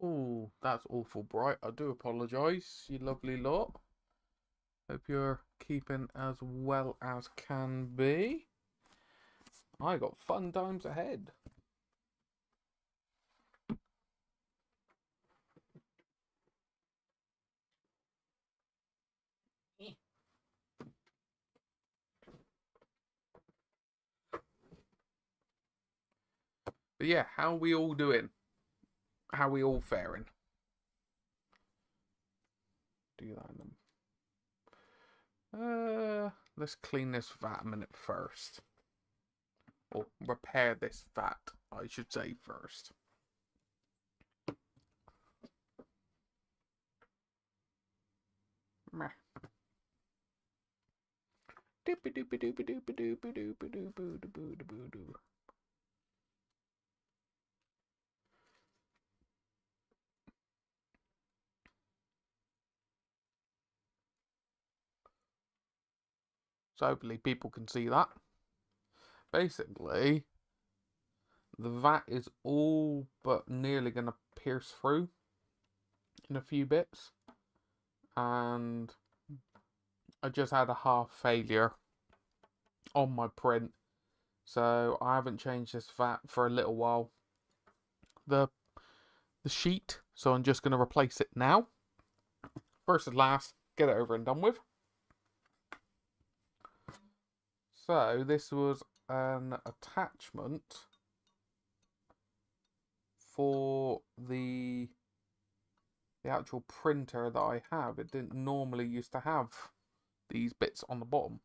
Oh, that's awful bright. I do apologise, you lovely lot. Hope you're keeping as well as can be. I got fun times ahead. But yeah, how are we all doing? How are we all faring? Do that in them. Let's clean this vat a minute first. Or repair this vat, I should say first. Meh. Doopy doopy doopy doopy doopy doopy doopy doopy doopy. So hopefully people can see that. Basically, the vat is all but nearly going to pierce through in a few bits. And I just had a half failure on my print. So I haven't changed this vat for a little while. The sheet, so I'm just going to replace it now. First and last, get it over and done with. So this was an attachment for the actual printer that I have. It didn't normally used to have these bits on the bottom.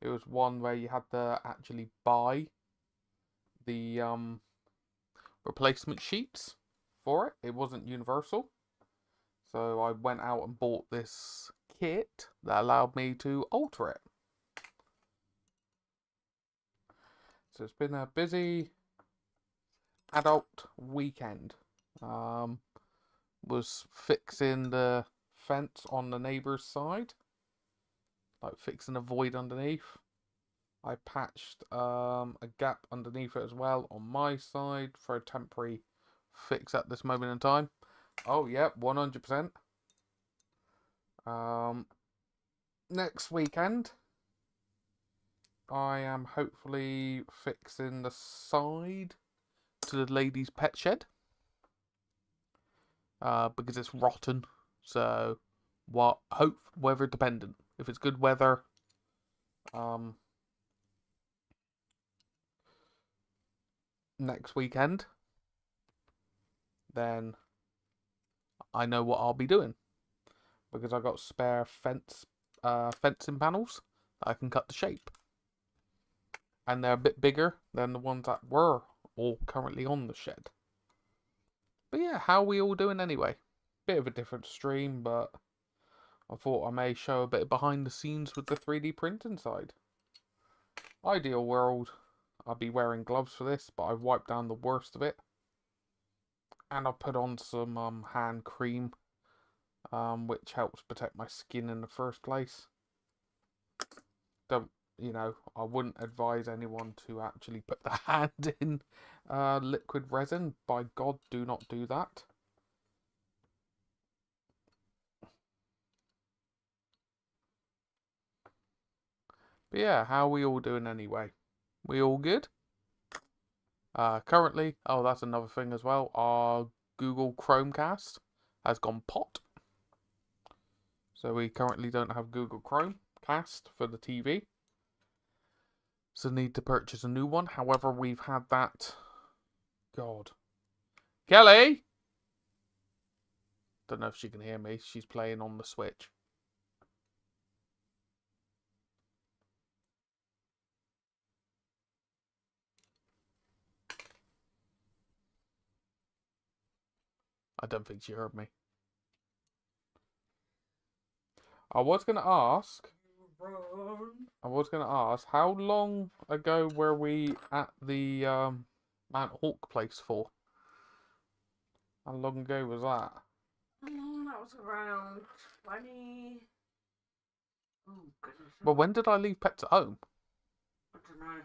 It was one where you had to actually buy the replacement sheets for it. It wasn't universal. So I went out and bought this kit that allowed me to alter it. So it's been a busy adult weekend. Was fixing the fence on the neighbour's side, like fixing a void underneath. I patched a gap underneath it as well on my side for a temporary fix at this moment in time. Oh yeah, 100%. Next weekend I am hopefully fixing the side to the lady's pet shed. Because it's rotten. So, weather dependent. If it's good weather, next weekend, then I know what I'll be doing because I got spare fencing panels that I can cut to shape, and they're a bit bigger than the ones that were all currently on the shed. But yeah, how are we all doing anyway? Bit of a different stream, but I thought I may show a bit behind the scenes with the 3D printing side. Ideal world, I'll be wearing gloves for this, but I've wiped down the worst of it. And I've put on some hand cream, which helps protect my skin in the first place. Don't, I wouldn't advise anyone to actually put the hand in liquid resin. By God, do not do that. But yeah, how are we all doing anyway? We all good? Currently, oh, that's another thing as well. Our Google Chromecast has gone pot. So we currently don't have Google Chromecast for the TV. So need to purchase a new one. However, we've had that. God. Kelly! Don't know if she can hear me. She's playing on the Switch. I don't think she heard me. I was going to ask, how long ago were we at the Mount Hawk place for? How long ago was that? That was around 20. Oh, goodness. Well, when did I leave Pets at Home? I don't know.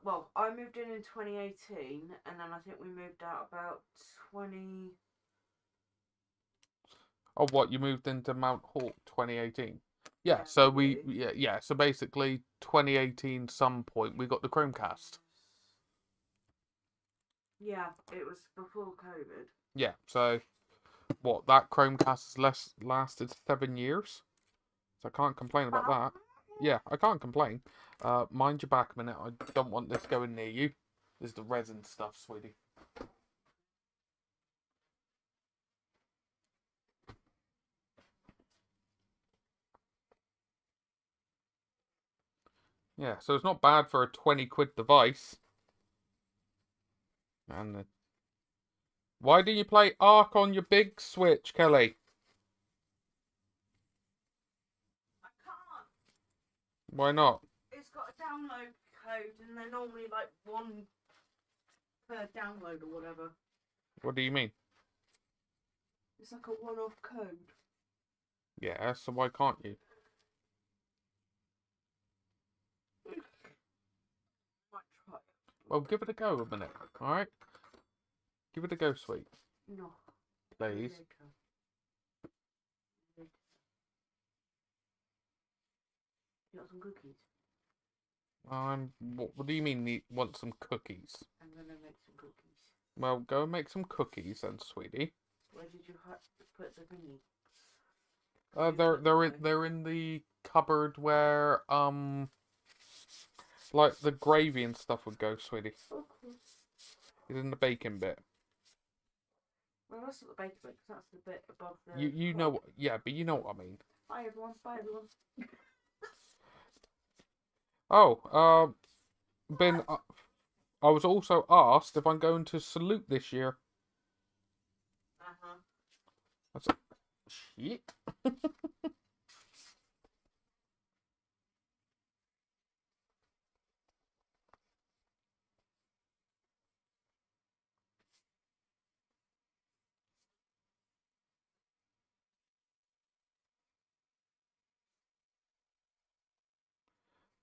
Well, I moved in 2018, and then I think we moved out about 20. Oh, what, you moved into Mount Hawk 2018? Yeah, Yeah, so you. so basically 2018 some point we got the Chromecast. Yeah, it was before COVID. Yeah, so what, that Chromecast has lasted 7 years? So I can't complain about that. Yeah, I can't complain. Mind your back a minute. I don't want this going near you. This is the resin stuff, sweetie. Yeah, so it's not bad for a 20 quid device. And why do you play Ark on your big Switch, Kelly? I can't. Why not? It's got a download code, and they're normally like one per download or whatever. What do you mean? It's like a one-off code. Yeah, so why can't you? Might try it. Well, give it a go a minute, alright? Give it a go, sweet. No. Please. You got some cookies? What do you mean, want some cookies? I'm gonna make some cookies. Well, go and make some cookies then, sweetie. Where did you put the thingy? They're in the cupboard where like the gravy and stuff would go, sweetie. Okay. It's in the bacon bit. Well, that's not the bacon bit, 'cause that's the bit above the. You know, yeah, but you know what I mean. Bye everyone. Bye everyone. Oh, Ben, I was also asked if I'm going to Salute this year. That's shit.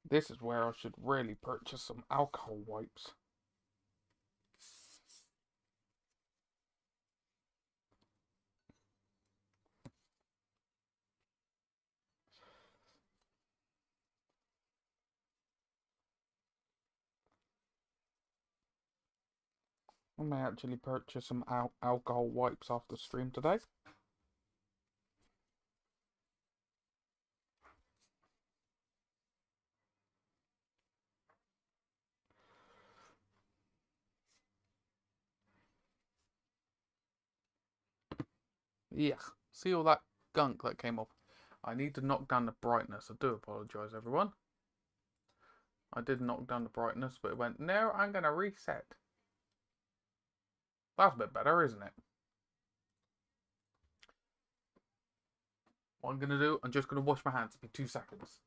This is where I should really purchase some alcohol wipes. I may actually purchase some alcohol wipes after stream today. Yeah, see all that gunk that came off. I need to knock down the brightness. I do apologise, everyone. I did knock down the brightness, but it went, no, I'm going to reset. That's a bit better, isn't it? What I'm going to do, I'm just going to wash my hands. It'll be 2 seconds.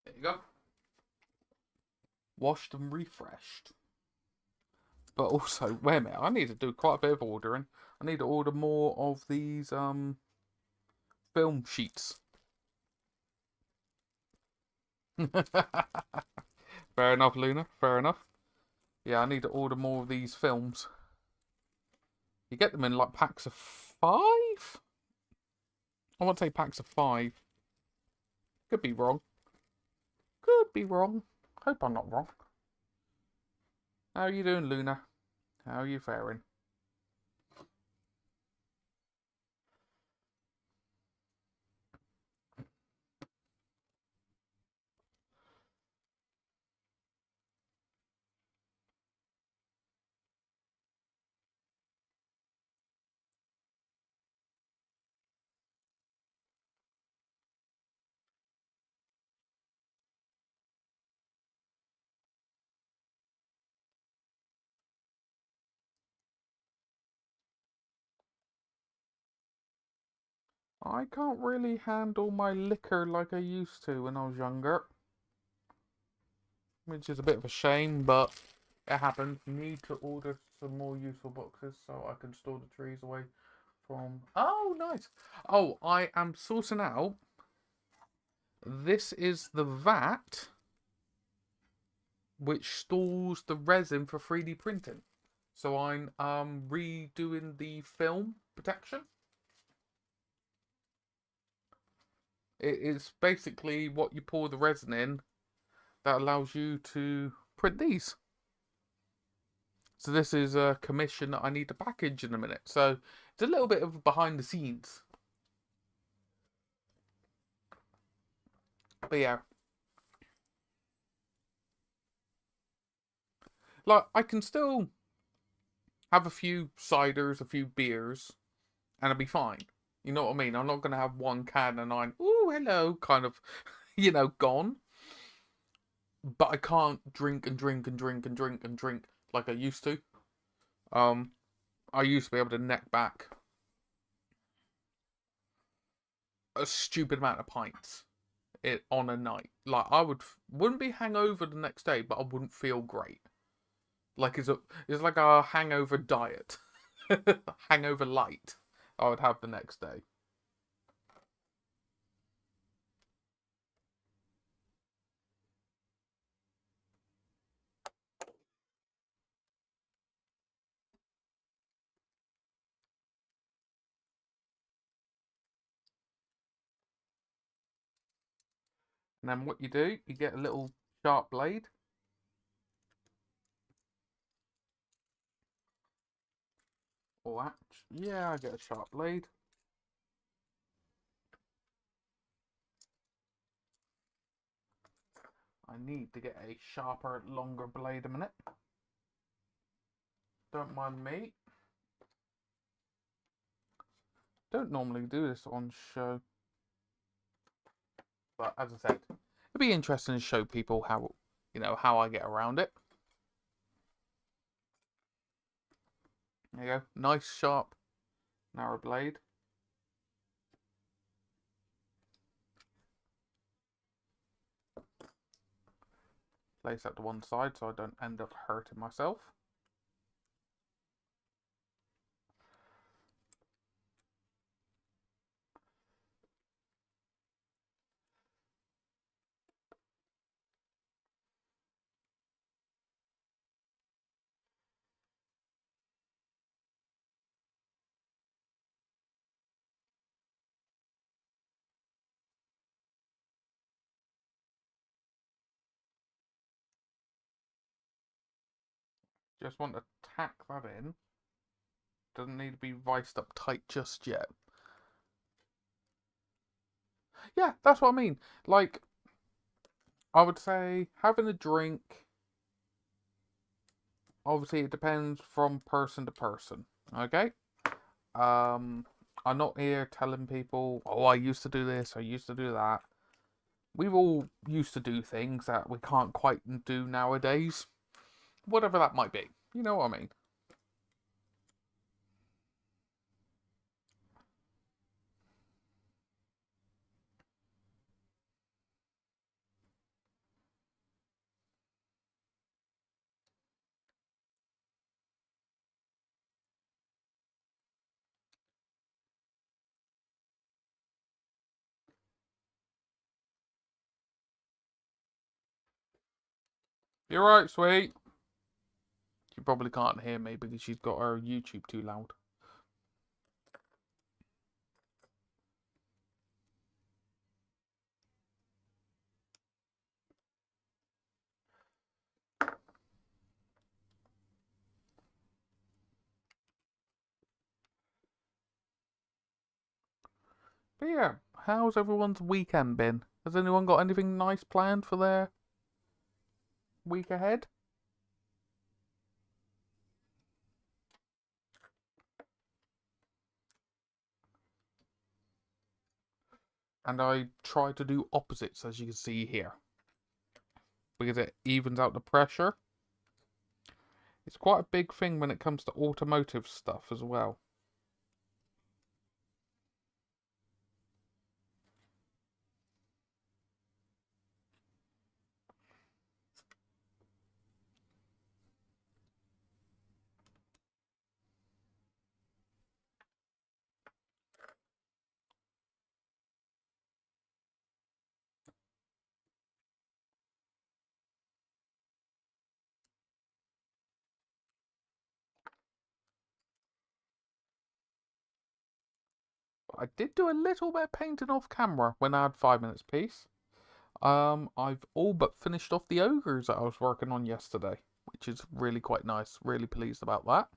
There you go. Washed and refreshed. But also, wait a minute, I need to do quite a bit of ordering. I need to order more of these film sheets. Fair enough, Luna. Fair enough. Yeah, I need to order more of these films. You get them in like packs of 5? I want to say packs of 5. Could be wrong. Could be wrong. Hope I'm not wrong. How are you doing, Luna? How are you faring? I can't really handle my liquor like I used to when I was younger. Which is a bit of a shame, but it happens. Need to order some more useful boxes so I can store the trees away from... Oh, nice. Oh, I am sorting out... This is the vat which stores the resin for 3D printing. So I'm redoing the film protection. It is basically what you pour the resin in that allows you to print these. So this is a commission that I need to package in a minute. So it's a little bit of behind the scenes. But yeah. Like, I can still have a few ciders, a few beers, and I'll be fine. You know what I mean? I'm not going to have one can and I'm, ooh, hello, kind of, gone. But I can't drink and drink and drink and drink and drink like I used to. I used to be able to neck back a stupid amount of pints on a night. Like, wouldn't be hangover the next day, but I wouldn't feel great. Like, it's like a hangover diet. Hangover light I would have the next day. And then what you do, you get a little sharp blade. Or yeah, I get a sharp blade. I need to get a sharper, longer blade a minute. Don't mind me. Don't normally do this on show. But as I said, it'd be interesting to show people how, how I get around it. There you go. Nice, sharp, narrow blade. Place that to one side so I don't end up hurting myself. Just want to tack that in. Doesn't need to be viced up tight just yet. Yeah, that's what I mean. Like, I would say having a drink. Obviously, it depends from person to person. Okay? I'm not here telling people, oh, I used to do this, I used to do that. We've all used to do things that we can't quite do nowadays. Whatever that might be. You know what I mean? You're right, sweet. She probably can't hear me because she's got her YouTube too loud. But yeah, how's everyone's weekend been? Has anyone got anything nice planned for their week ahead? And I try to do opposites, as you can see here. Because it evens out the pressure. It's quite a big thing when it comes to automotive stuff as well. I did do a little bit of painting off camera when I had 5 minutes piece. I've all but finished off the ogres that I was working on yesterday, which is really quite nice. Really pleased about that.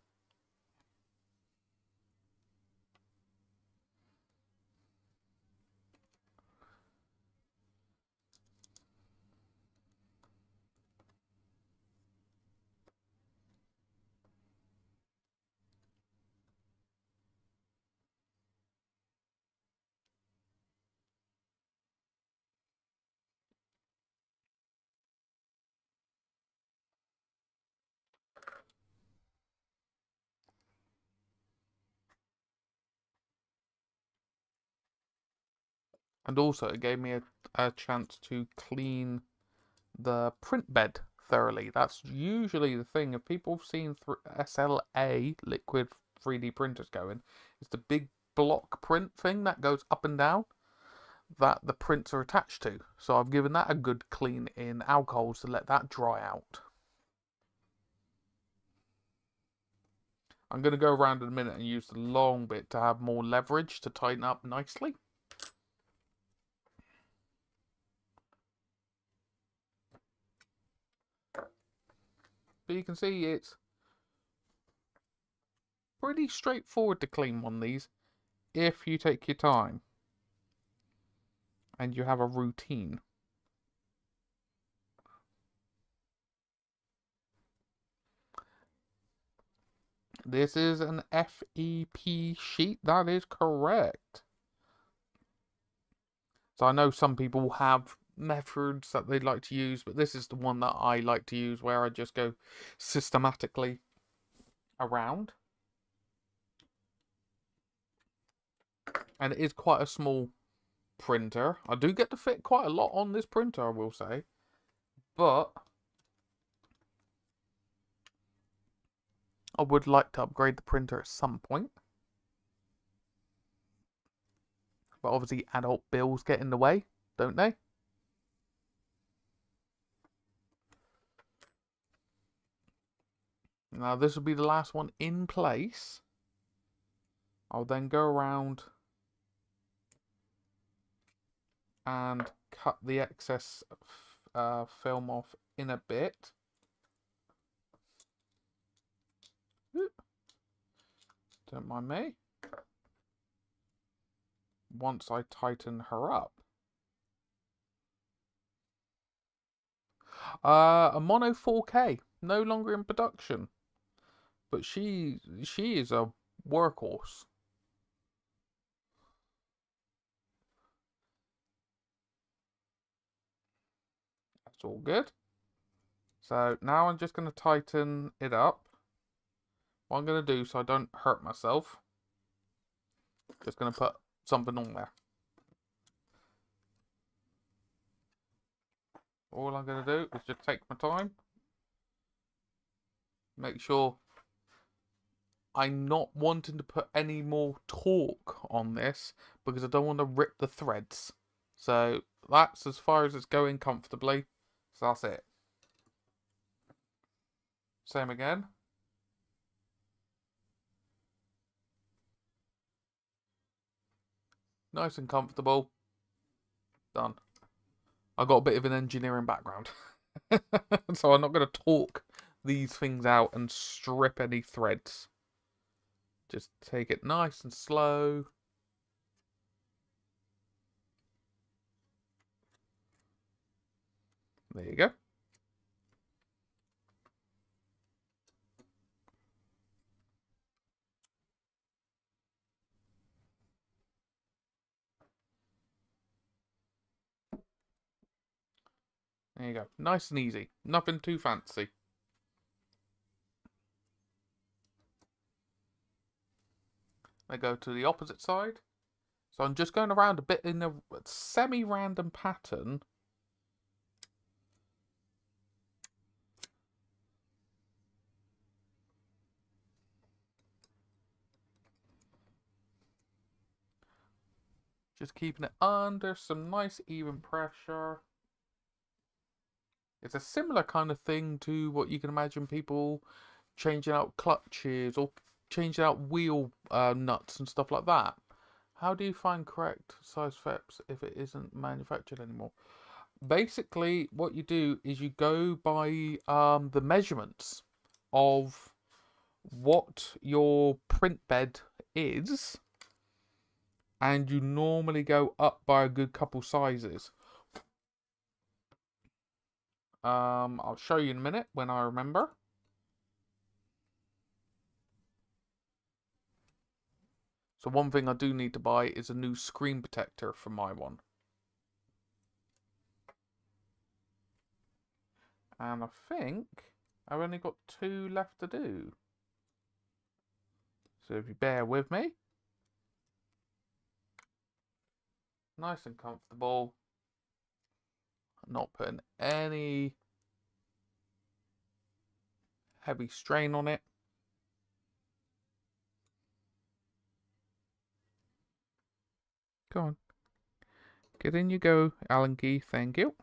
And also it gave me a chance to clean the print bed thoroughly. That's usually the thing. If people have seen SLA liquid 3D printers going, it's the big block print thing that goes up and down that the prints are attached to. So I've given that a good clean in alcohols to let that dry out. I'm going to go around in a minute and use the long bit to have more leverage to tighten up nicely. But you can see it's pretty straightforward to clean one of these if you take your time and you have a routine. This is an FEP sheet, that is correct. So I know some people have methods that they'd like to use, but this is the one that I like to use, where I just go systematically around. And it is quite a small printer. I do get to fit quite a lot on this printer, I will say. But I would like to upgrade the printer at some point. But obviously adult bills get in the way, don't they? Now this will be the last one in place. I'll then go around and cut the excess film off in a bit. Don't mind me. Once I tighten her up. A mono 4K, no longer in production. But she is a workhorse. That's all good. So now I'm just going to tighten it up. What I'm going to do so I don't hurt myself, just going to put something on there. All I'm going to do is just take my time. Make sure I'm not wanting to put any more torque on this because I don't want to rip the threads. So that's as far as it's going comfortably. So that's it. Same again. Nice and comfortable. Done. I've got a bit of an engineering background. So I'm not going to torque these things out and strip any threads. Just take it nice and slow. There you go. There you go. Nice and easy. Nothing too fancy. I go to the opposite side. So I'm just going around a bit in a semi-random pattern. Just keeping it under some nice even pressure. It's a similar kind of thing to what you can imagine people changing out clutches or changing out wheel nuts and stuff like that. How do you find correct size FEPs if it isn't manufactured anymore? Basically, what you do is you go by the measurements of what your print bed is, and you normally go up by a good couple sizes. I'll show you in a minute when I remember. So one thing I do need to buy is a new screen protector for my one. And I think I've only got 2 left to do. So if you bear with me. Nice and comfortable. Not putting any heavy strain on it. Go on. Get in you go, Alan Key. Thank you.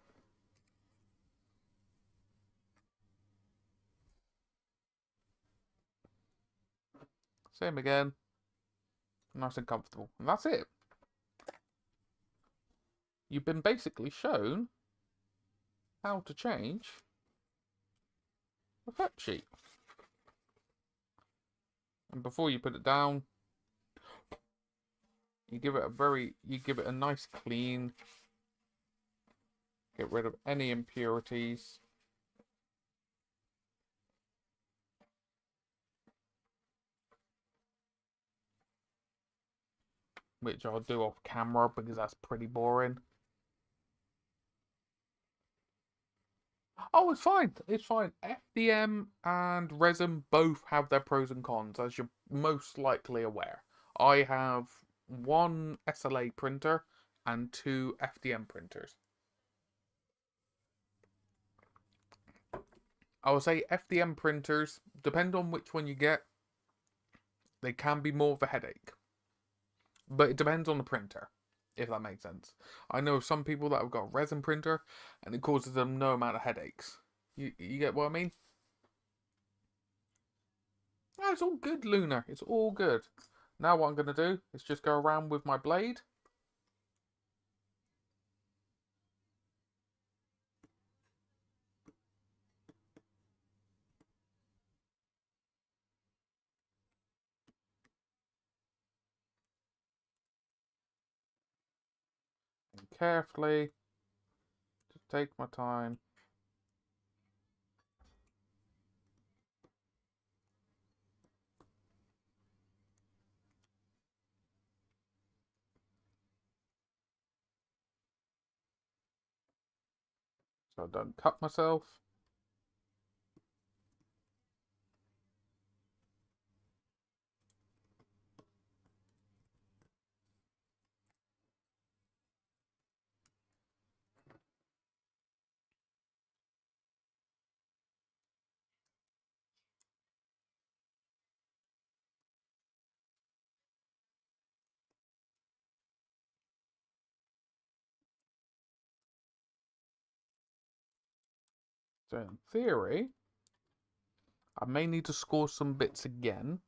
Same again. Nice and comfortable. And that's it. You've been basically shown how to change the fact sheet. And before you put it down, you give it a nice clean. Get rid of any impurities. Which I'll do off camera because that's pretty boring. Oh, it's fine. It's fine. FDM and resin both have their pros and cons, as you're most likely aware. I have 1 SLA printer and 2 FDM printers. I would say FDM printers, depend on which one you get, they can be more of a headache. But it depends on the printer, if that makes sense. I know some people that have got a resin printer and it causes them no amount of headaches. You get what I mean? No, it's all good, Luna. It's all good. Now what I'm going to do is just go around with my blade. And carefully, just take my time. So I don't cut myself. So in theory, I may need to score some bits again.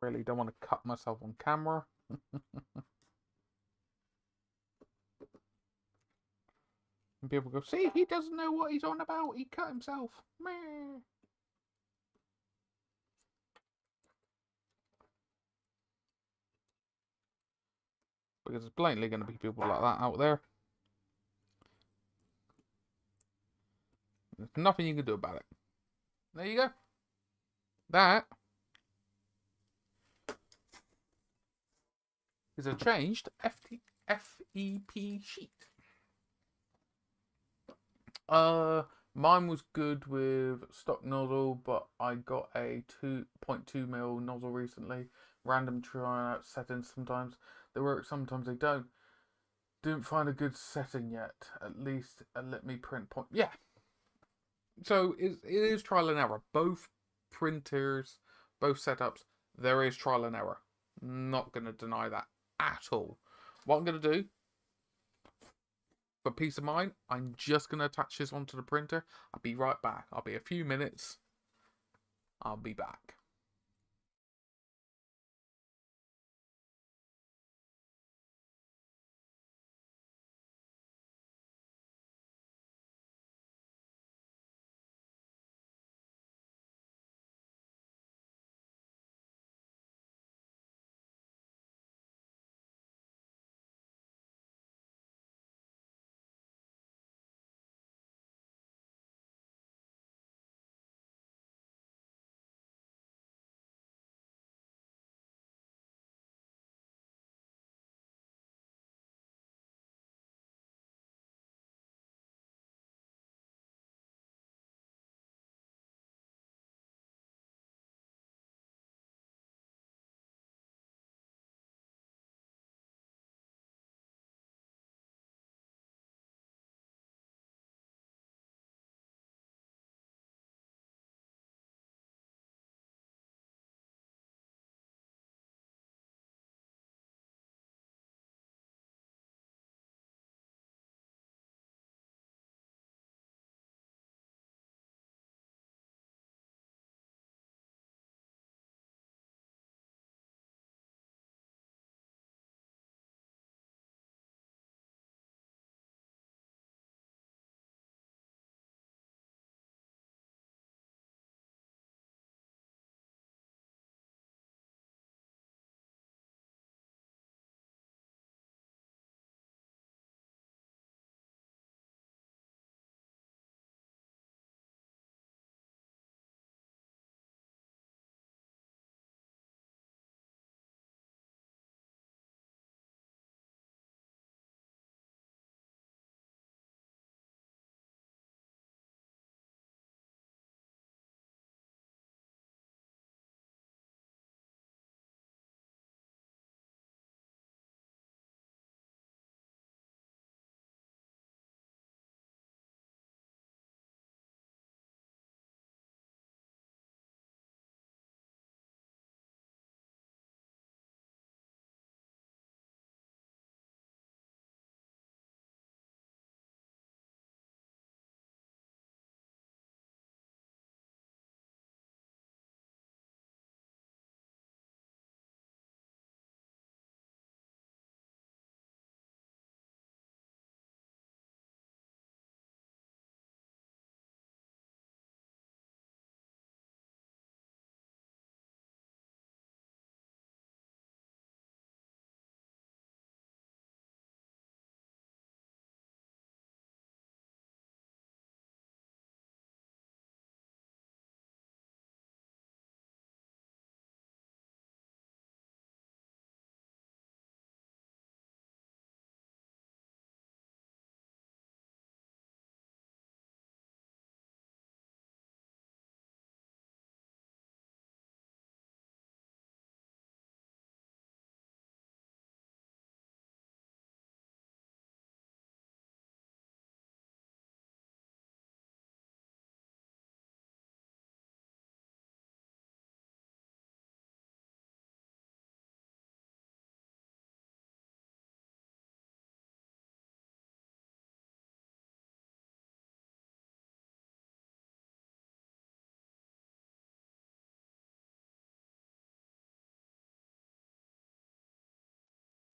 Really don't want to cut myself on camera. And people go, see, he doesn't know what he's on about. He cut himself. Meh. Because there's blatantly going to be people like that out there. There's nothing you can do about it. There you go. That is a changed FEP sheet. Mine was good with stock nozzle, but I got a 2.2mm nozzle recently. Random try out settings, sometimes they work, sometimes they don't. Didn't find a good setting yet. At least let me print point. Yeah. So it is trial and error. Both printers, both setups, there is trial and error. Not going to deny that at all. What I'm going to do, for peace of mind, I'm just going to attach this onto the printer. I'll be right back. I'll be a few minutes. I'll be back.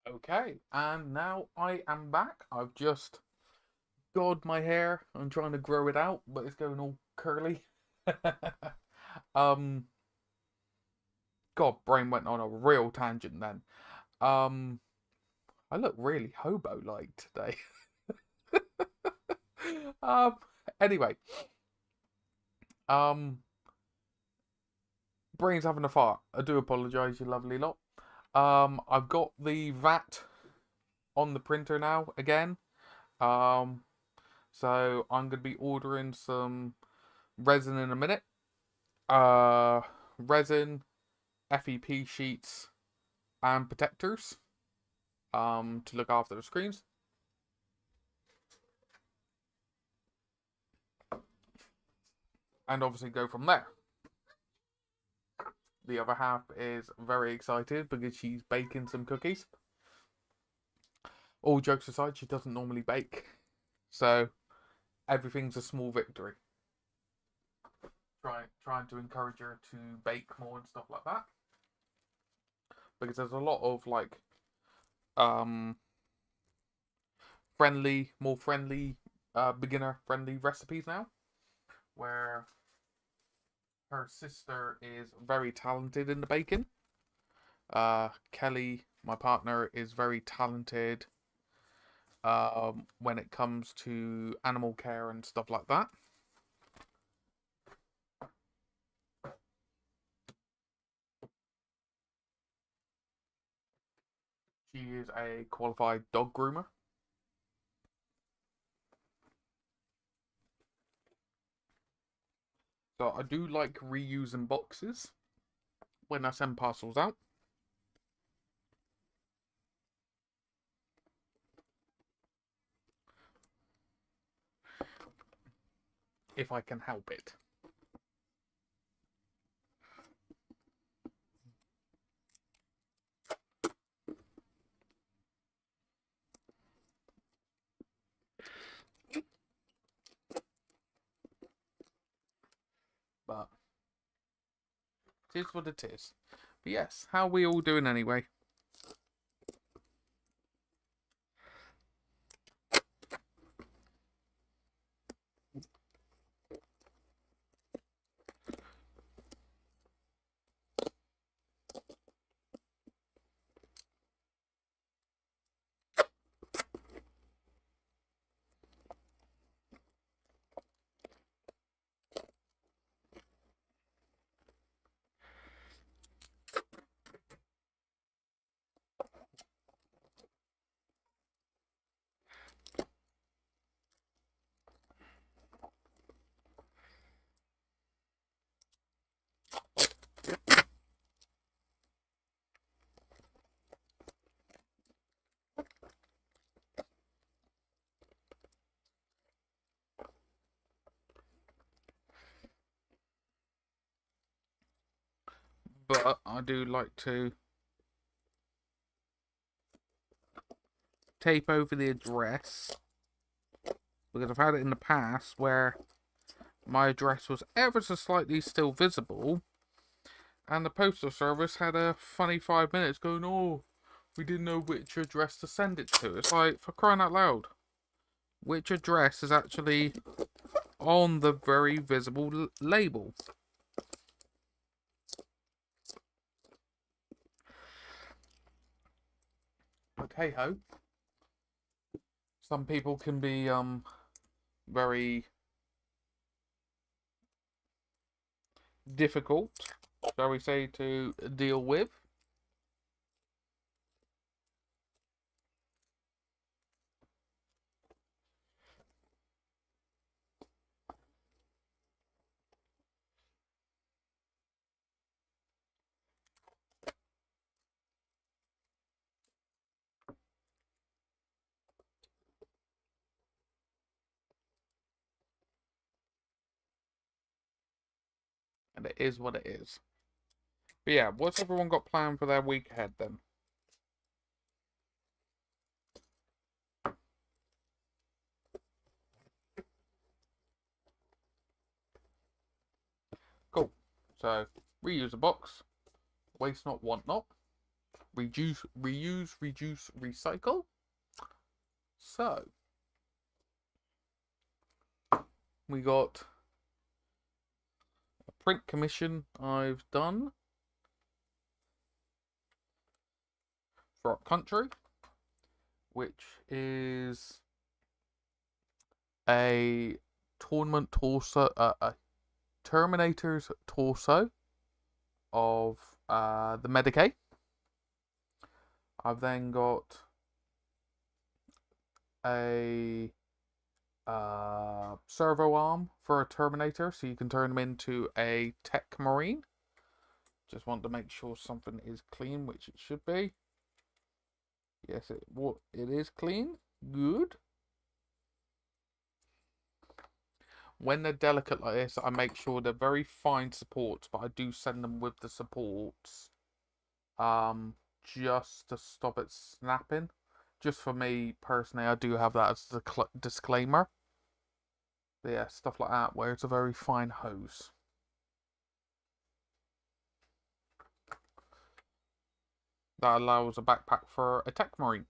Okay, and now I am back. I've just god my hair. I'm trying to grow it out, but it's going all curly. um, God, brain went on a real tangent then. Um, I look really hobo-like today. um, anyway, um, brain's having a fart. I do apologise, you lovely lot. I've got the VAT on the printer now again. Um, So I'm going to be ordering some resin in a minute. Resin, FEP sheets, and protectors to look after the screens. And obviously go from there. The other half is very excited because she's baking some cookies. All jokes aside, she doesn't normally bake. So everything's a small victory. Trying to encourage her to bake more and stuff like that. Because there's a lot of like more friendly, beginner friendly recipes now. Where her sister is very talented in the baking. Kelly, my partner, is very talented when it comes to animal care and stuff like that. She is a qualified dog groomer. So I do like reusing boxes when I send parcels out. If I can help it. But it is what it is. But yes, how are we all doing anyway? But I do like to tape over the address because I've had it in the past where my address was ever so slightly still visible and the postal service had a funny 5 minutes going, oh, we didn't know which address to send it to. It's like, for crying out loud, which address is actually on the very visible label? But hey ho, some people can be very difficult, shall we say, to deal with. And it is what it is. But yeah, what's everyone got planned for their week ahead then? Cool. So, reuse a box. Waste not, want not. Reduce, reuse, reduce, recycle. So, we got a print commission I've done for Upcountry, which is a tournament torso, a Terminator's torso of the Medicaid. I've then got a servo arm for a Terminator, so you can turn them into a Tech Marine. Just want to make sure something is clean, which it should be. Yes, it is clean. Good. When they're delicate like this, I make sure they're very fine supports, but I do send them with the supports, just to stop it snapping. Just for me personally, I do have that as a disclaimer. But yeah, stuff like that where it's a very fine hose. That allows a backpack for a Tech Marine.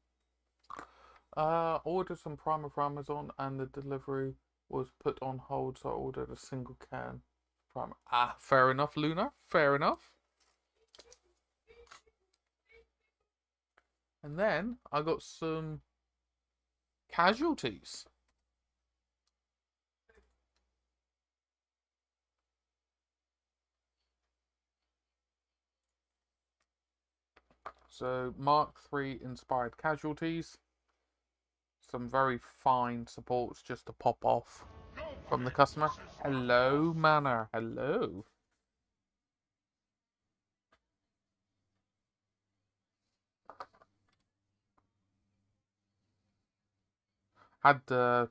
Ordered some primer from Amazon and the delivery was put on hold, so I ordered a single can primer. Ah, fair enough, Luna. Fair enough. And then I got some casualties. So Mark III inspired casualties. Some very fine supports just to pop off from the customer. Hello, Manor. Hello. Had to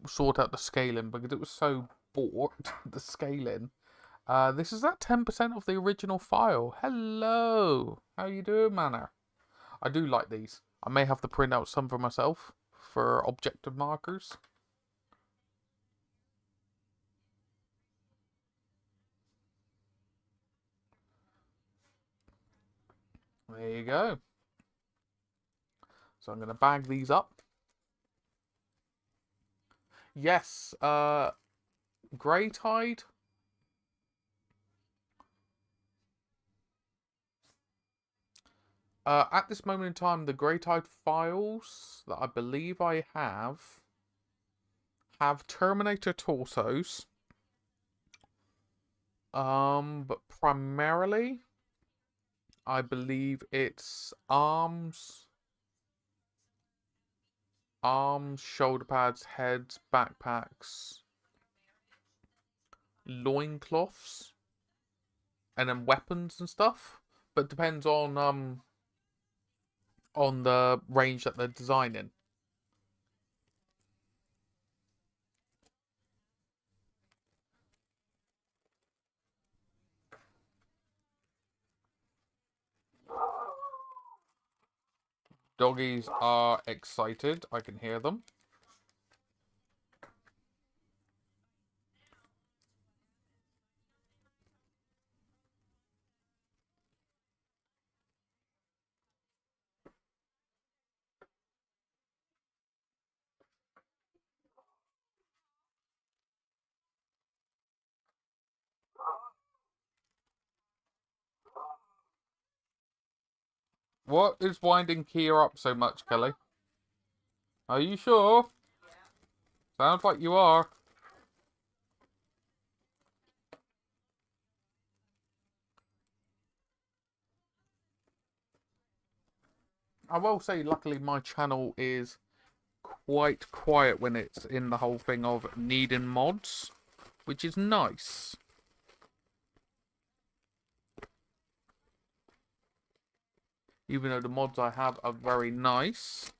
sort out the scaling because it was so bored, the scaling. This is at 10% of the original file. Hello. How you doing, Manor? I do like these. I may have to print out some for myself for objective markers. There you go. So I'm going to bag these up. Yes, Grey Tide. At this moment in time, the Grey Tide files that I believe I have Terminator torsos. But primarily, I believe it's arms, shoulder pads, heads, backpacks, loincloths, and then weapons and stuff. But depends on the range that they're designing. Doggies are excited. I can hear them. What is winding Kia up so much, Kelly? Are you sure? Sounds like you are. I will say, luckily, my channel is quite quiet when it's in the whole thing of needing mods, which is nice. Even though the mods I have are very nice.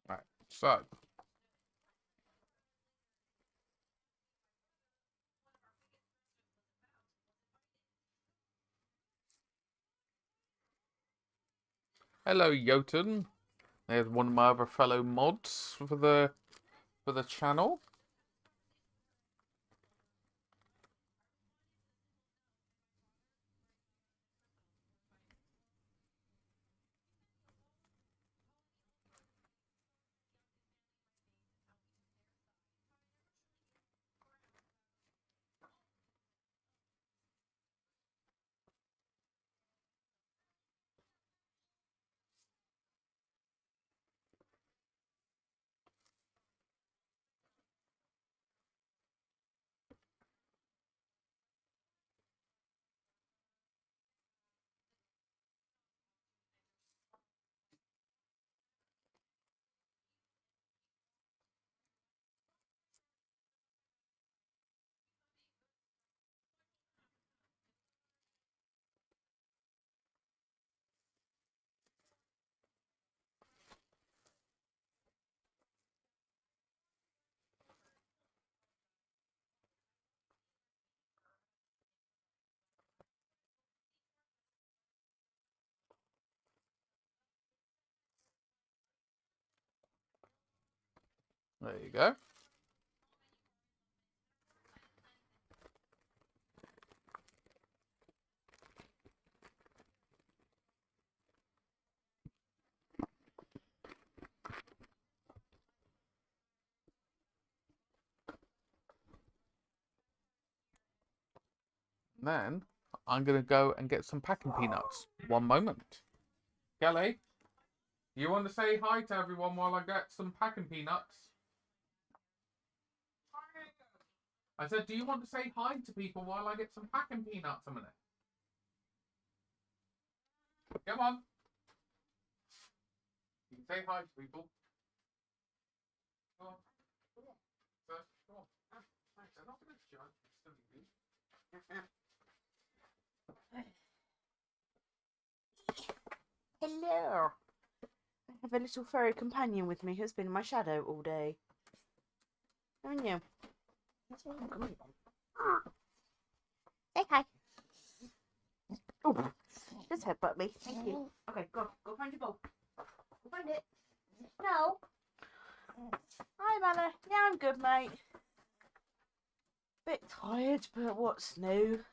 Right, so hello, Jotun. There's one of my other fellow mods for the channel. There you go. Then I'm going to go and get some packing peanuts. One moment. Kelly, you want to say hi to everyone while I get some packing peanuts? I said, do you want to say hi to people while I get some packing peanuts a minute? Come on. You can say hi to people. Go on. Go on. They're not going to judge you. Hello. I have a little furry companion with me who's been in my shadow all day. Haven't you? Say hi. Oh, just headbutt me. Thank you. Okay, go find your bowl. Go find it. No. Hi, Manna. Yeah, I'm good, mate. Bit tired, but what's new?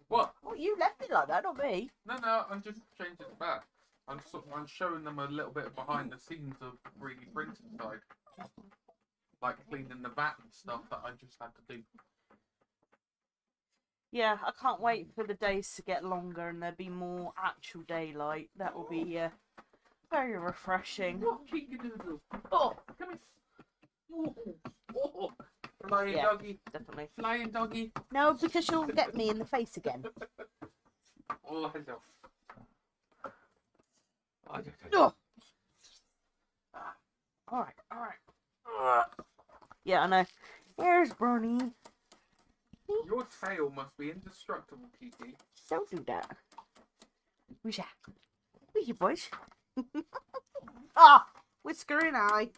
What? Oh, you left it like that, not me. No, I'm just changing it back. I'm showing them a little bit of behind the scenes of 3D printing side. Like cleaning the vat and stuff that I just had to do. Yeah, I can't wait for the days to get longer and there be more actual daylight. That will be very refreshing. What cheeky doodle? Oh, Come here. Oh. Flying yeah, doggy. definitely. Flying doggy. No, because you'll get me in the face again. Oh, hello. Oh. Alright. Yeah, I know. Here's Brony. Your tail must be indestructible, Kiki. Don't do that. Where's you, boys? Ah, whiskering eye.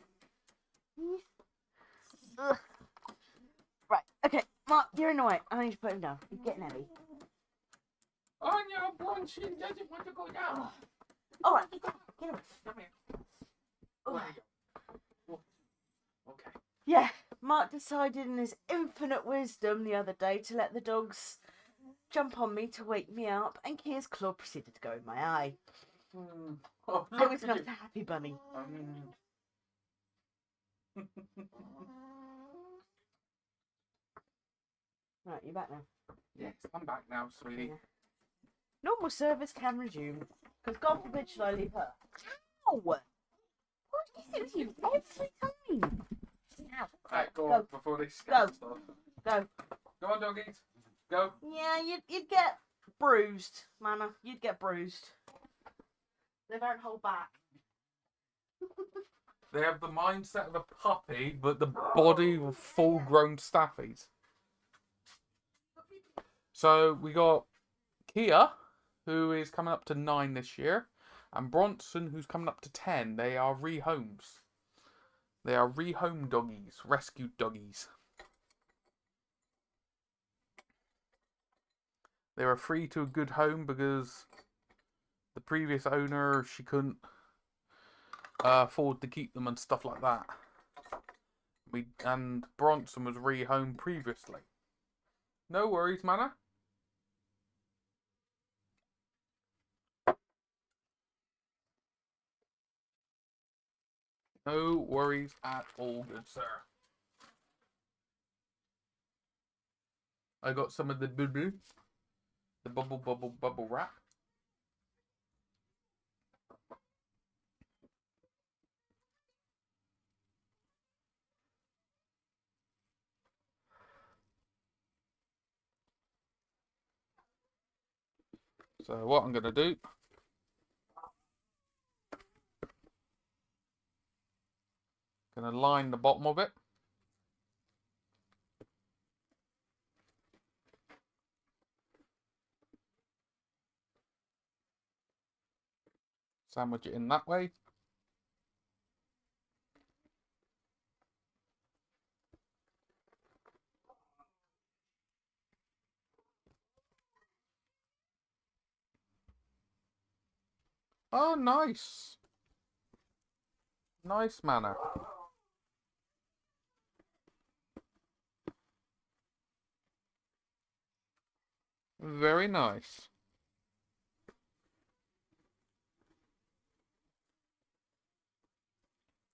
Ugh. Right, okay. Mark, you're in the way. I need to put him down. He's getting heavy. Anya Bronson doesn't want to go down. Alright, get him. Come here. Oh. Okay. Yeah, Mark decided in his infinite wisdom the other day to let the dogs jump on me to wake me up, and Kia's claw proceeded to go in my eye. Oh, I was not a happy bunny. Right, you're back now. Yes, I'm back now, sweetie. Yeah. Normal service can resume. Because God forbid should I leave her. Ow! What is it with you every time? Ow. Right, go on before they Go. stuff. Go. Go on, doggies. Go. Yeah, you'd get bruised, Manna. You'd get bruised. They don't hold back. They have the mindset of a puppy, but the body of full-grown staffies. So we got Kia, who is coming up to 9 this year, and Bronson, who's coming up to 10. They are rehomes. They are rehome doggies, rescued doggies. They were free to a good home because the previous owner, she couldn't afford to keep them and stuff like that. And Bronson was rehomed previously. No worries, Manna. No worries at all, good sir. I got some of the bubble wrap. So what I'm gonna do, gonna line the bottom of it. Sandwich it in that way. Oh, nice. Nice manner. Very nice.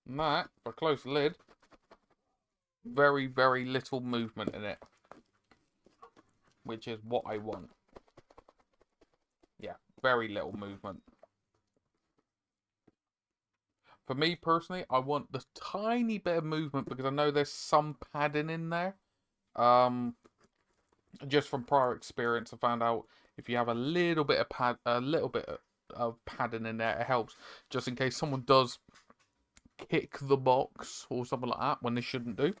And that, for a close lid, very, very little movement in it. Which is what I want. Yeah, very little movement. For me personally, I want the tiny bit of movement because I know there's some padding in there. Just from prior experience, I found out if you have a little bit of padding in there, it helps. Just in case someone does kick the box or something like that when they shouldn't do.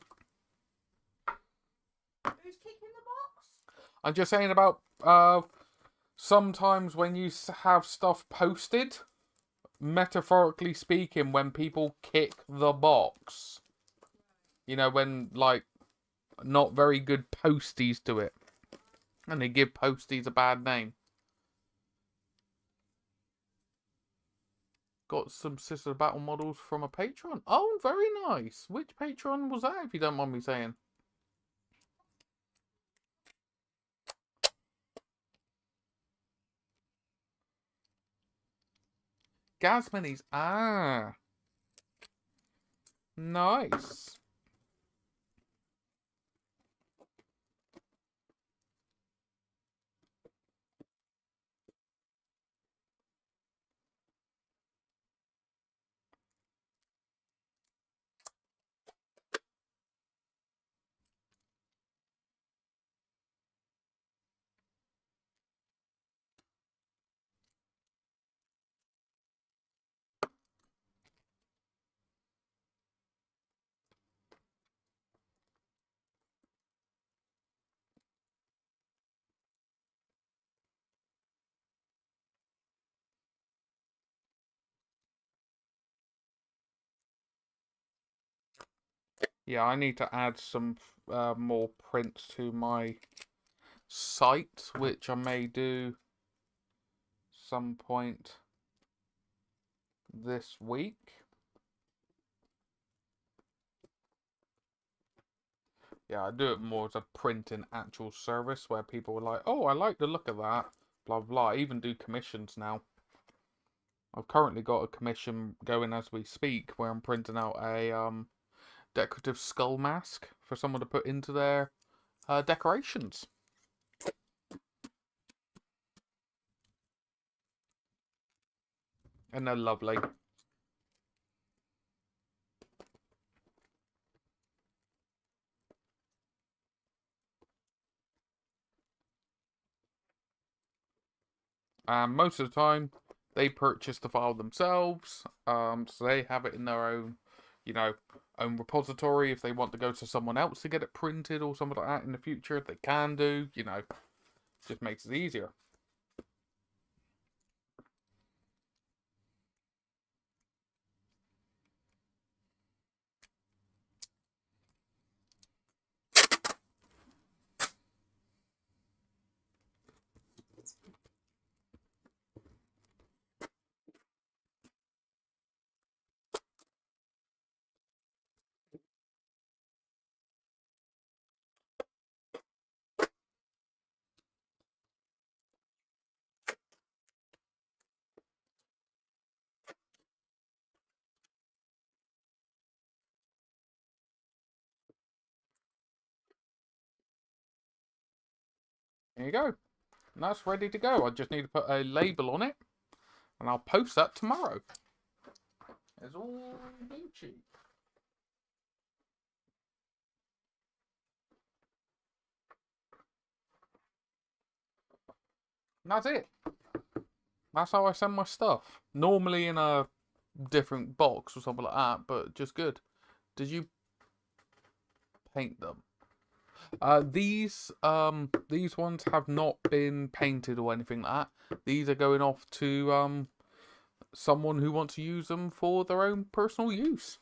Who's kicking the box? I'm just saying about sometimes when you have stuff posted, metaphorically speaking, when people kick the box, you know, when like not very good posties to it, and they give posties a bad name. Got some Sister Battle models from a Patreon. Oh, very nice. Which Patreon was that, if you don't mind me saying? Gasminis. Ah. Nice. Yeah, I need to add some more prints to my site, which I may do some point this week. Yeah, I do it more as a printing actual service where people are like, oh, I like the look of that, blah, blah. I even do commissions now. I've currently got a commission going as we speak where I'm printing out a decorative skull mask for someone to put into their decorations. And they're lovely. And most of the time, they purchase the file themselves, so they have it in their own, you know, own repository. If they want to go to someone else to get it printed or something like that in the future, they can do, you know, just makes it easier. There you go. And that's ready to go. I just need to put a label on it, and I'll post that tomorrow. It's all Gucci. And that's it. That's how I send my stuff. Normally in a different box or something like that, but just good. Did you paint them? These ones have not been painted or anything like that. These are going off to someone who wants to use them for their own personal use.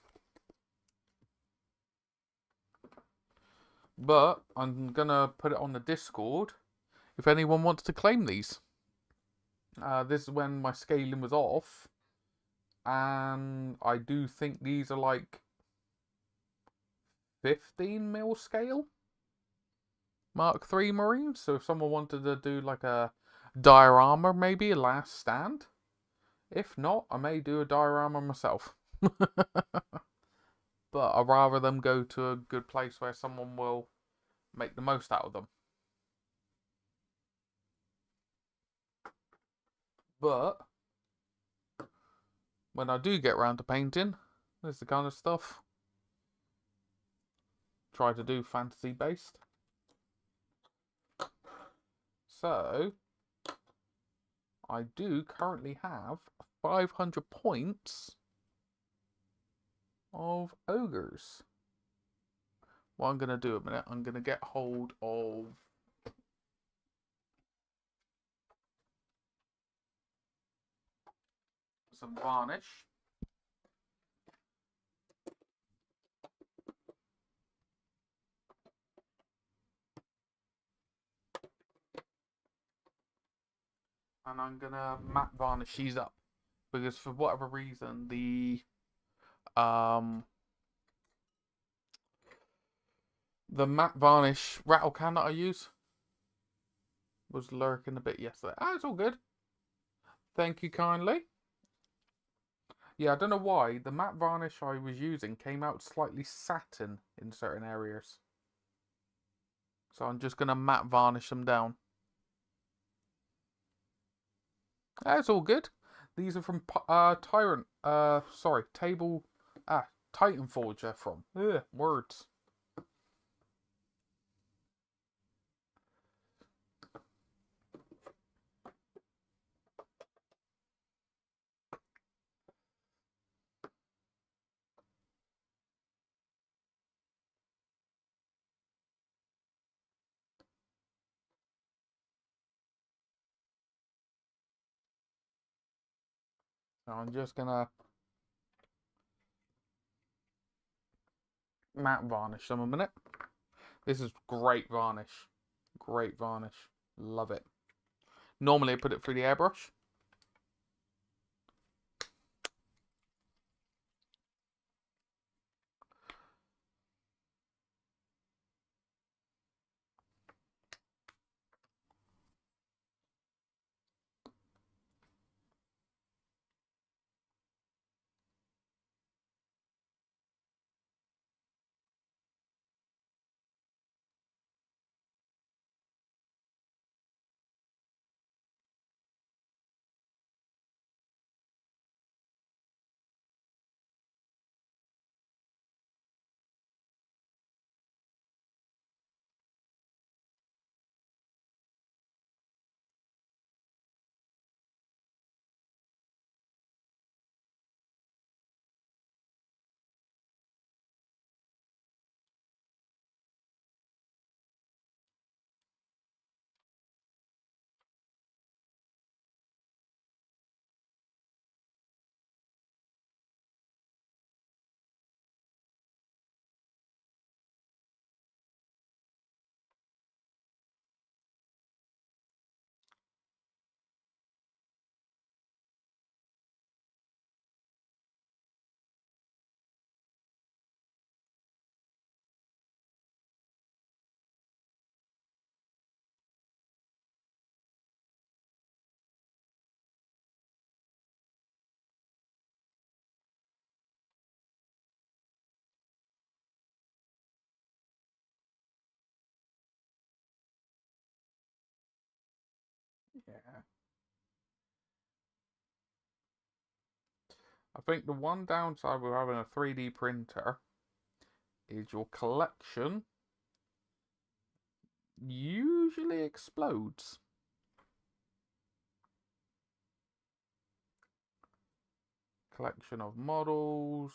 But I'm gonna put it on the Discord if anyone wants to claim these. This is when my scaling was off, and I do think these are like 15mm scale Mark III Marines. So if someone wanted to do like a diorama, maybe a last stand. If not, I may do a diorama myself. But I'd rather them go to a good place where someone will make the most out of them. But when I do get around to painting, this is the kind of stuff I try to do fantasy based. So I do currently have 500 points of ogres. What I'm going to do a minute, I'm going to get hold of some varnish. And I'm going to matte varnish these up. Because for whatever reason, the matte varnish rattle can that I use was lurking a bit yesterday. Ah, it's all good. Thank you kindly. Yeah, I don't know why. The matte varnish I was using came out slightly satin in certain areas. So I'm just going to matte varnish them down. That's all good. These are from Tyrant. Sorry, Titanforge they're from. Ugh, words. So I'm just going to matte varnish them a minute. This is great varnish. Great varnish. Love it. Normally I put it through the airbrush. Yeah. I think the one downside with having a 3D printer is your collection usually explodes. Collection of models,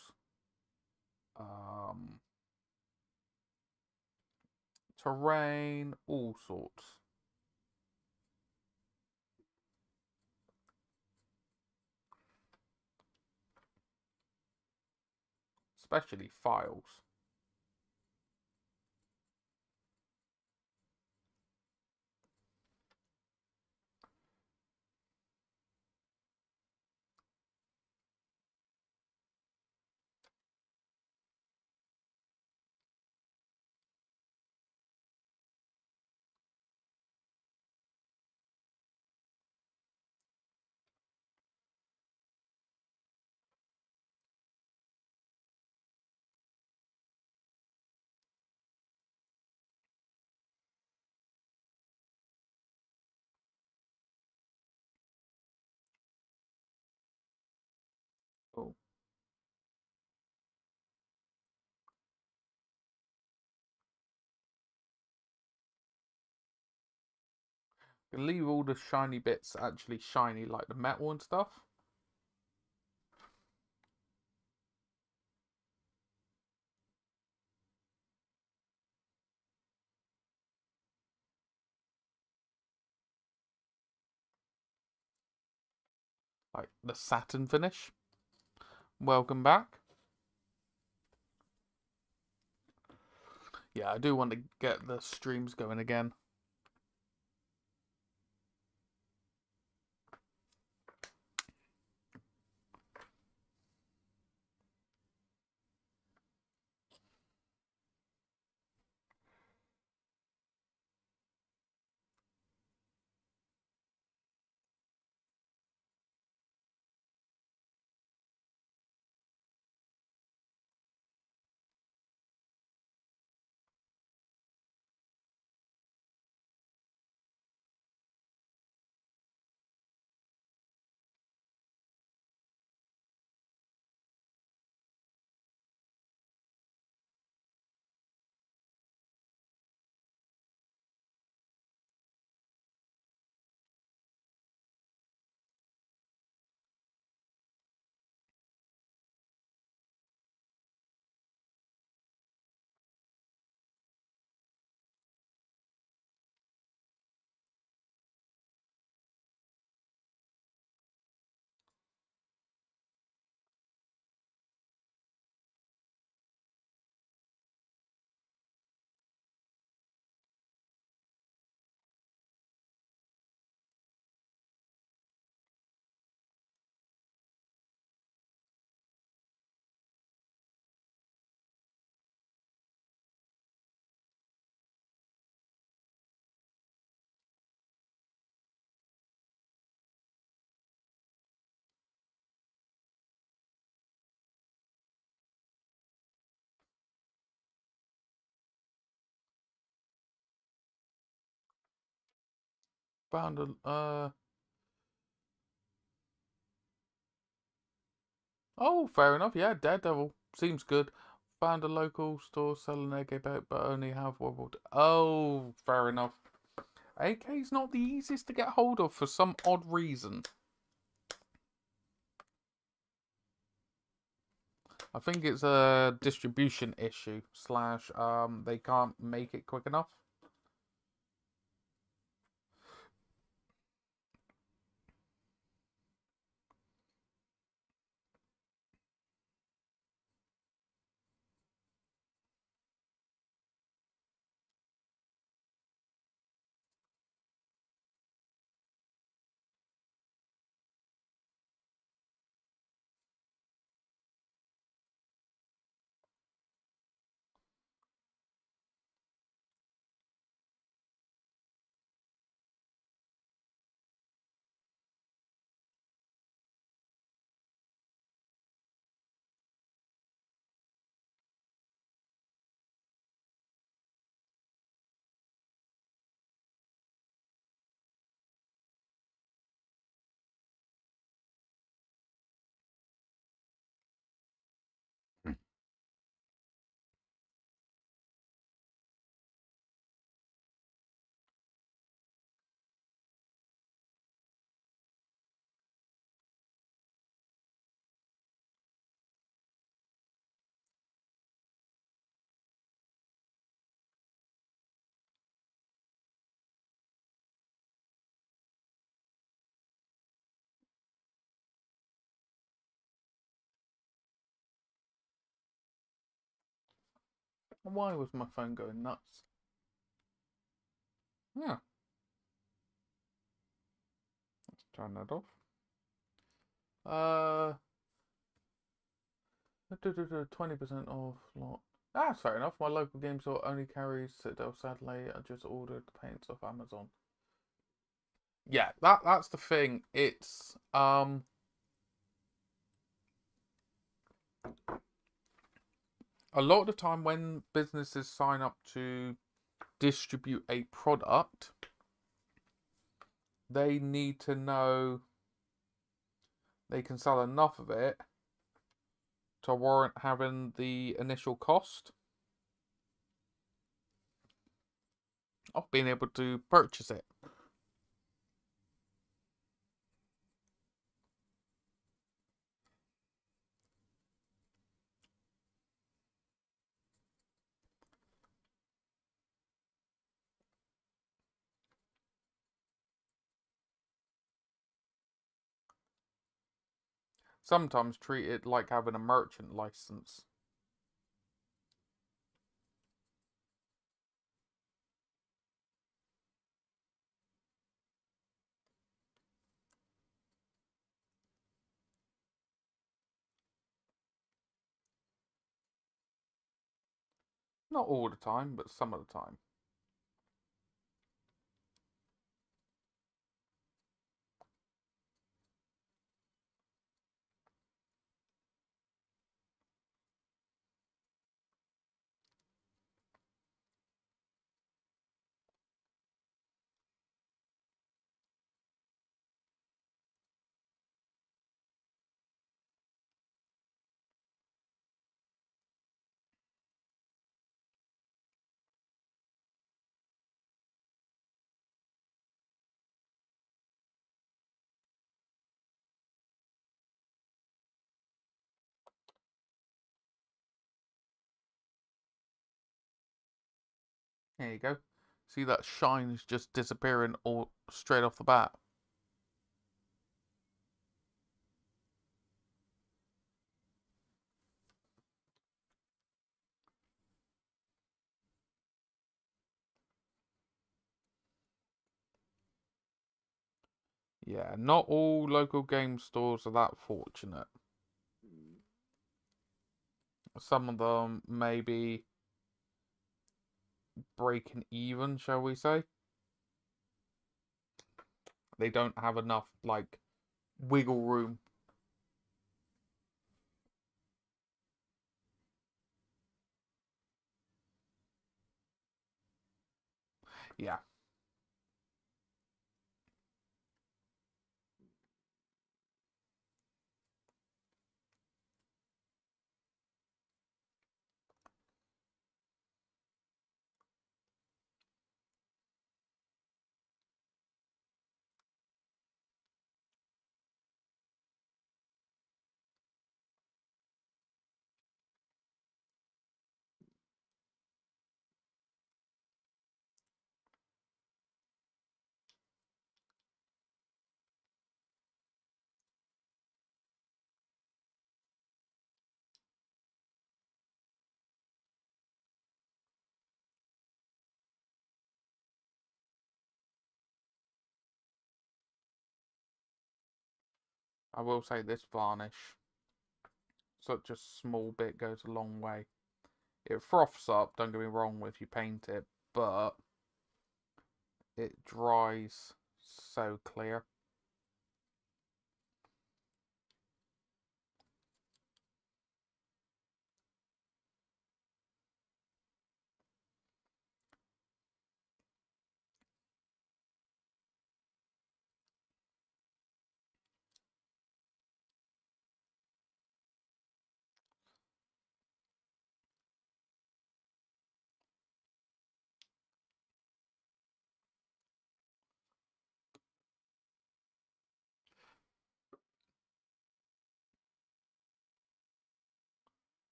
terrain, all sorts. Especially files. Leave all the shiny bits actually shiny, like the metal and stuff. Like the satin finish. Welcome back. Yeah, I do want to get the streams going again. Found a Oh, fair enough. Yeah, Daredevil seems good. Found a local store selling AK bait, but only have wobbled. Oh, fair enough. AK's not the easiest to get hold of for some odd reason. I think it's a distribution issue slash they can't make it quick enough. Why was my phone going nuts? Yeah. Let's turn that off. 20% off lot. That's fair enough. My local game store only carries Citadel. Sadly, I just ordered the paints off Amazon. Yeah, that's the thing. It's a lot of the time when businesses sign up to distribute a product, they need to know they can sell enough of it to warrant having the initial cost of being able to purchase it. sometimes treat it like having a merchant license. Not all the time, but some of the time. There you go. See, that shine is just disappearing all straight off the bat. Yeah, not all local game stores are that fortunate. Some of them maybe breaking even, shall we say. They don't have enough, like, wiggle room. Yeah. I will say this varnish, such a small bit goes a long way. It froths up, don't get me wrong, if you paint it, but it dries so clear.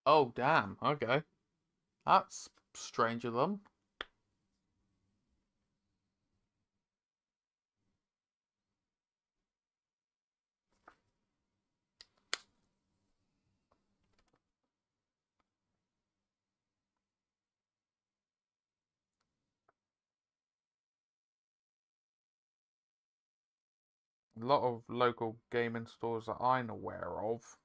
Oh, damn, okay. That's strange of them. A lot of local gaming stores that I'm aware of,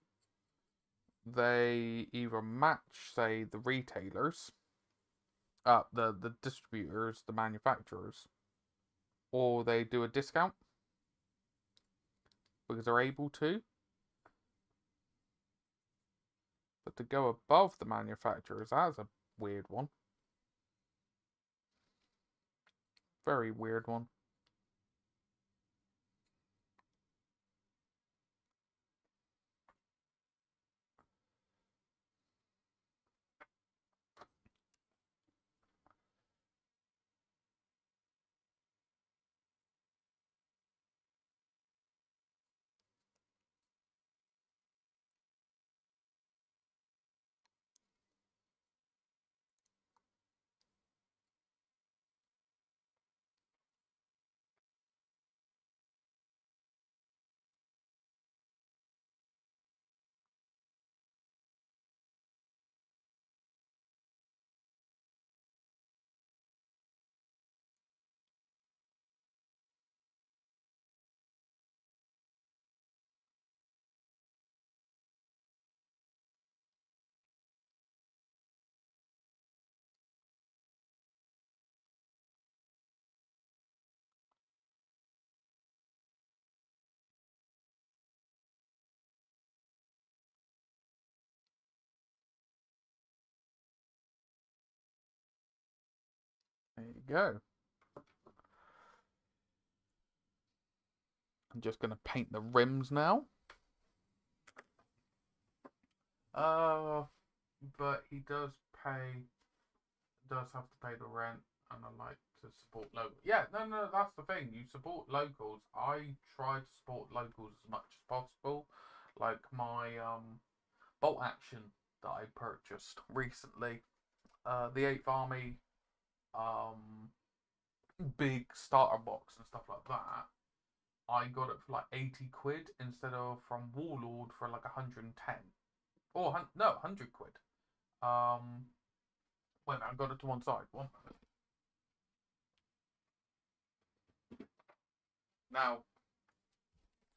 they either match, say, the retailers, the distributors, the manufacturers, or they do a discount because they're able to. But to go above the manufacturers, that's a weird one. Very weird one. we go. I'm just going to paint the rims now. But he does have to pay the rent, and I like to support locals. Yeah, no, that's the thing. You support locals. I try to support locals as much as possible. Like my bolt action that I purchased recently, the 8th Army, big starter box and stuff like that. I got it for like 80 quid instead of from Warlord for like 110. Or no, 100 quid. Wait a minute, I got it to one side. One minute. Now,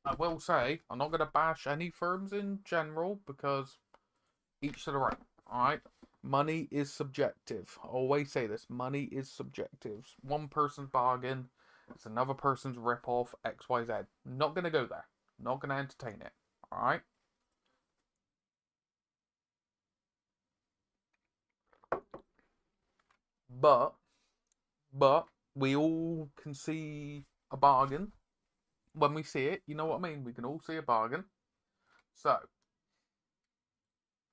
I will say, I'm not going to bash any firms in general because each to their own. Alright? Money is subjective. I always say this. Money is subjective. One person's bargain, it's another person's rip-off, XYZ. Not going to go there. Not going to entertain it. Alright? But we all can see a bargain when we see it. You know what I mean? We can all see a bargain. So,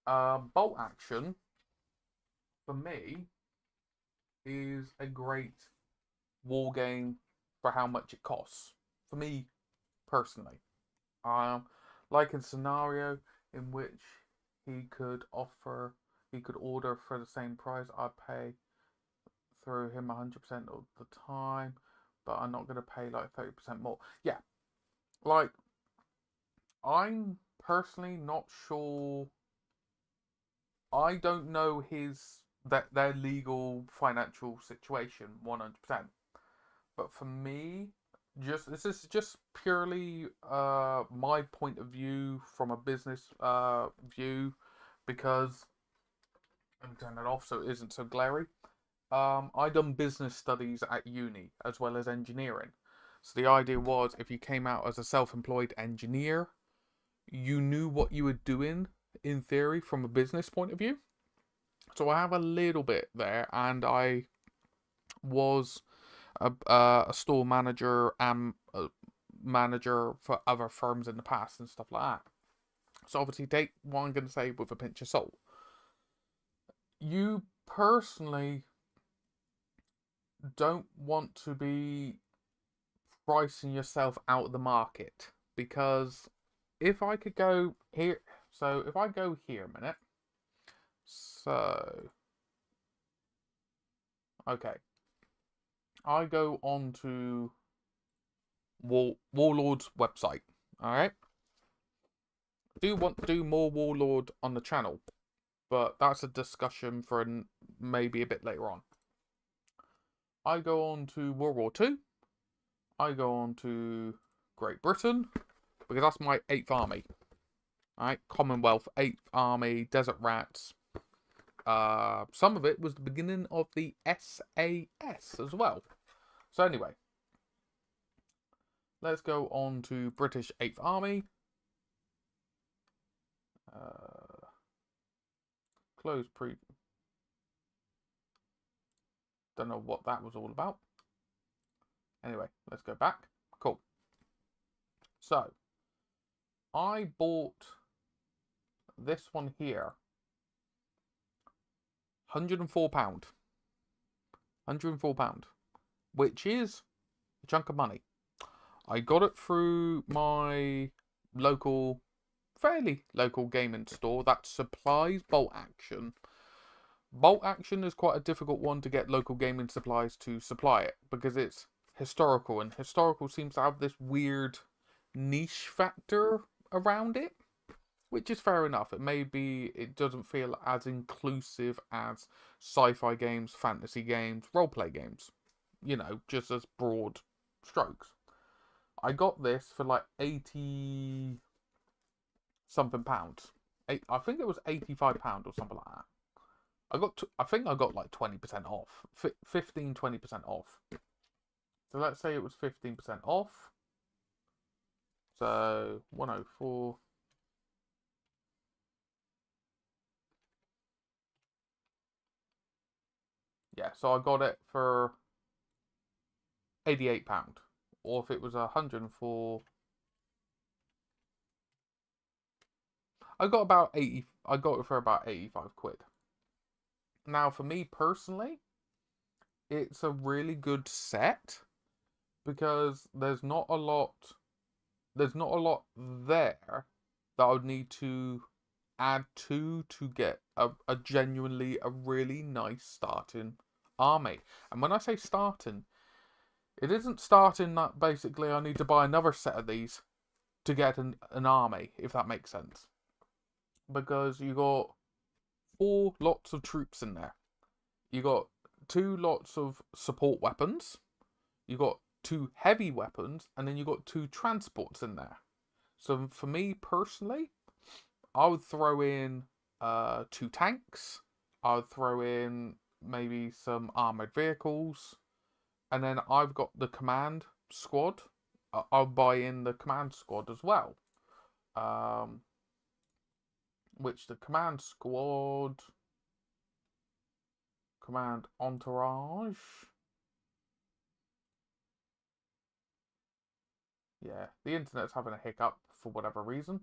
bolt action for me is a great war game for how much it costs. For me personally, like a scenario in which he could order for the same price. I pay through him 100% of the time, but I'm not going to pay like 30% more. Yeah, like I'm personally not sure. I don't know their legal financial situation 100%. But for me, this is just purely my point of view from a business view, because let me turn that off so it isn't so glary. I done business studies at uni as well as engineering. So the idea was, if you came out as a self-employed engineer, you knew what you were doing in theory from a business point of view. So I have a little bit there, and I was a store manager and a manager for other firms in the past and stuff like that. So obviously take what I'm going to say with a pinch of salt. You personally don't want to be pricing yourself out of the market, because if I could go here, so if I go here a minute, so okay, I go on to Warlord's website. Alright, do want to do more Warlord on the channel, but that's a discussion for maybe a bit later on. I go on to World War II. I go on to Great Britain, because that's my 8th Army. Alright, Commonwealth, 8th Army, Desert Rats. Some of it was the beginning of the SAS as well. So anyway, let's go on to British 8th Army. Close pre. Don't know what that was all about. Anyway, let's go back. Cool. So, I bought this one here. £104. £104. Which is a chunk of money. I got it through my fairly local gaming store that supplies bolt action. Bolt action is quite a difficult one to get local gaming supplies to supply it, because it's historical, and historical seems to have this weird niche factor around it, which is fair enough. It doesn't feel as inclusive as sci-fi games, fantasy games, roleplay games, just as broad strokes. I got this for like 80 something pounds. I think it was £85 or something like that. I think I got like 20% off. 20% off. So let's say it was 15% off. So 104. Yeah, so I got it for £88. Or if it was 104, I got about 80. I got it for about 85 quid. Now, for me personally, it's a really good set because there's not a lot. There's not a lot there that I would need to add to get a genuinely a really nice starting army. And when I say starting, it isn't starting that basically I need to buy another set of these to get an army, if that makes sense. Because you got 4 lots of troops in there. You got 2 lots of support weapons. You got 2 heavy weapons, and then you got 2 transports in there. So for me personally, I would throw in 2 tanks. I would throw in maybe some armored vehicles, and then I've got the command squad. I'll buy in the command squad as well. Which the command squad, command entourage. Yeah, the internet's having a hiccup for whatever reason.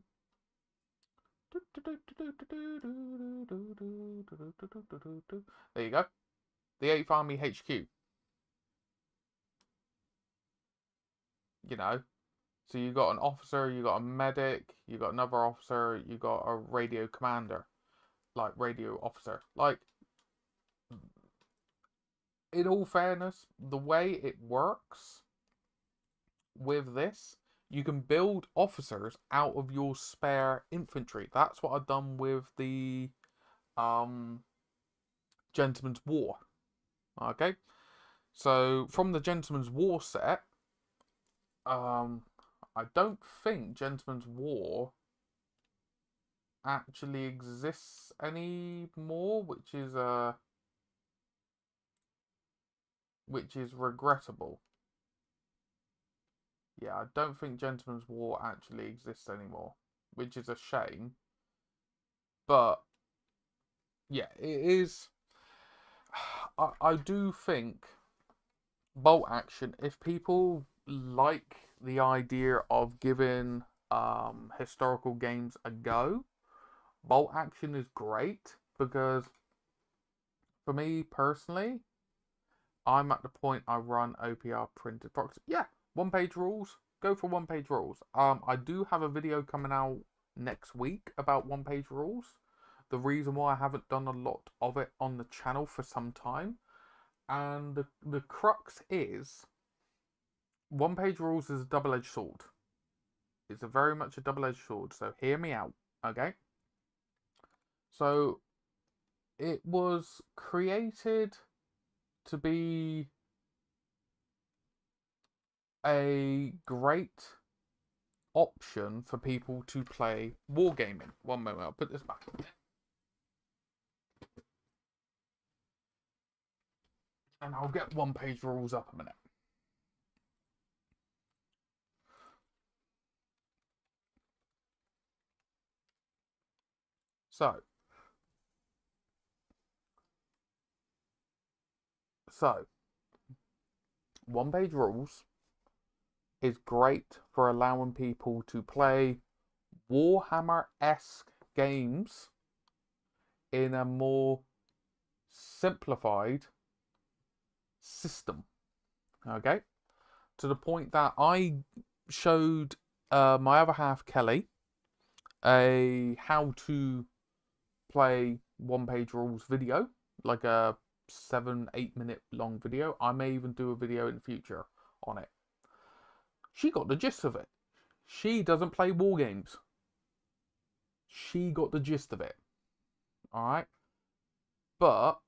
There you go. The 8th Army HQ. You know. So you got an officer, you got a medic, you got another officer, you got a radio commander. Like, radio officer. Like, in all fairness, the way it works with this, you can build officers out of your spare infantry. That's what I've done with the Gentleman's War. Okay, so from the Gentleman's War set, I don't think Gentleman's War actually exists anymore, which is regrettable. Yeah, I don't think Gentleman's War actually exists anymore, which is a shame. But yeah, it is. I do think bolt action, if people like the idea of giving historical games a go, bolt action is great because for me personally, I'm at the point I run OPR printed proxy. Yeah, 1-page rules. Go for 1-page rules. I do have a video coming out next week about 1-page rules. The reason why I haven't done a lot of it on the channel for some time. And the crux is 1-page rules is a double-edged sword. It's very much a double-edged sword, so hear me out, okay? So it was created to be a great option for people to play wargaming. One moment, I'll put this back. And I'll get 1-page rules up a minute. So 1-page rules is great for allowing people to play Warhammer-esque games in a more simplified system. Okay? To the point that I showed my other half, Kelly, a how to play 1-page rules video, like a 7-8 minute long video. I may even do a video in the future on it. She got the gist of it. She doesn't play war games. She got the gist of it. Alright? But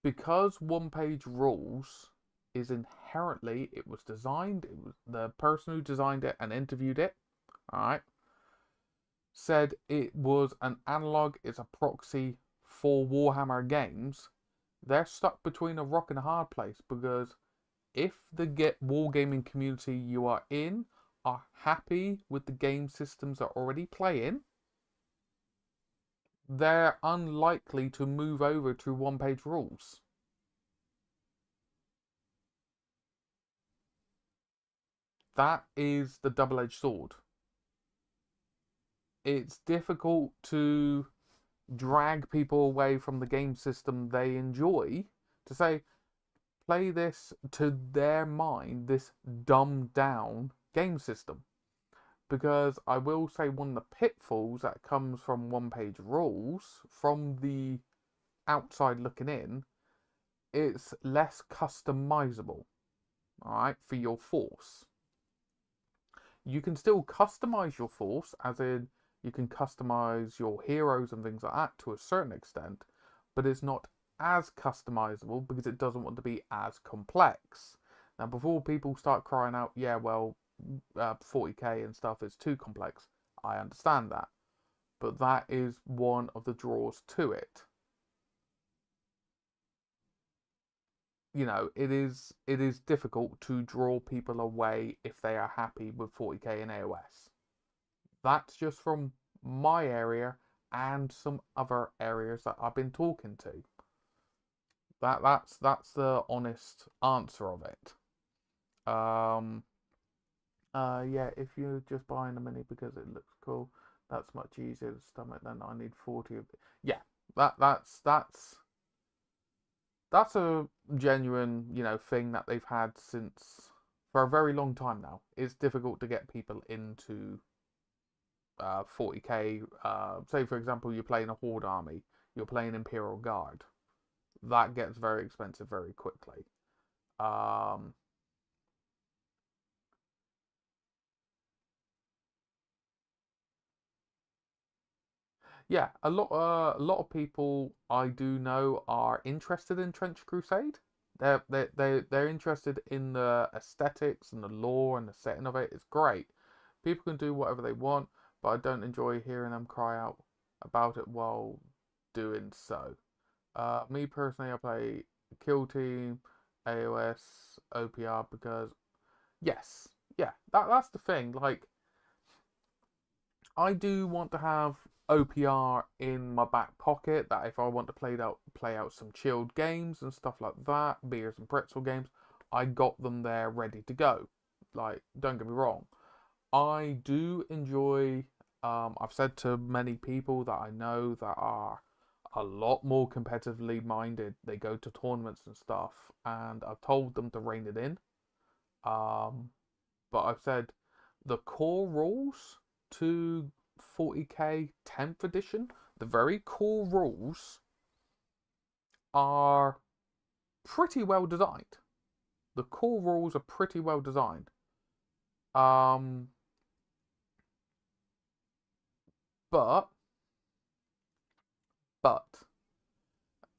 because 1-page rules is inherently, it was the person who designed it and interviewed it, alright, said it was an analog, it's a proxy for Warhammer games. They're stuck between a rock and a hard place because if the wargaming community you are in are happy with the game systems they're already playing, they're unlikely to move over to one-page rules. That is the double-edged sword. It's difficult to drag people away from the game system they enjoy to say, play this to their mind, this dumbed down game system. Because I will say one of the pitfalls that comes from one-page rules, from the outside looking in, it's less customizable, alright, for your force. You can still customize your force, as in you can customize your heroes and things like that to a certain extent, but it's not as customizable because it doesn't want to be as complex. Now, before people start crying out, yeah, well, 40k and stuff is too complex, I understand that. But that is one of the draws to it. You know, it is difficult to draw people away if they are happy with 40k and AOS. That's just from my area and some other areas that I've been talking to. That's the honest answer of it. Yeah, if you're just buying a mini because it looks cool, that's much easier to stomach than I need 40 of it. Yeah, that's a genuine, you know, thing that they've had since for a very long time now. It's difficult to get people into 40k. Say for example, you're playing a Horde army, you're playing Imperial Guard. That gets very expensive very quickly. Yeah, a lot of people I do know are interested in Trench Crusade. They're interested in the aesthetics and the lore and the setting of it. It's great. People can do whatever they want, but I don't enjoy hearing them cry out about it while doing so. Me personally, I play Kill Team, AOS, OPR because yes, yeah, that's the thing. Like, I do want to have OPR in my back pocket. That if I want to play out some chilled games and stuff like that, beers and pretzel games, I got them there ready to go. Like, don't get me wrong, I do enjoy. I've said to many people that I know that are a lot more competitively minded. They go to tournaments and stuff, and I've told them to rein it in. Um, but I've said the core rules to 40k 10th edition, the very core rules are pretty well designed. The core rules are pretty well designed. Um, but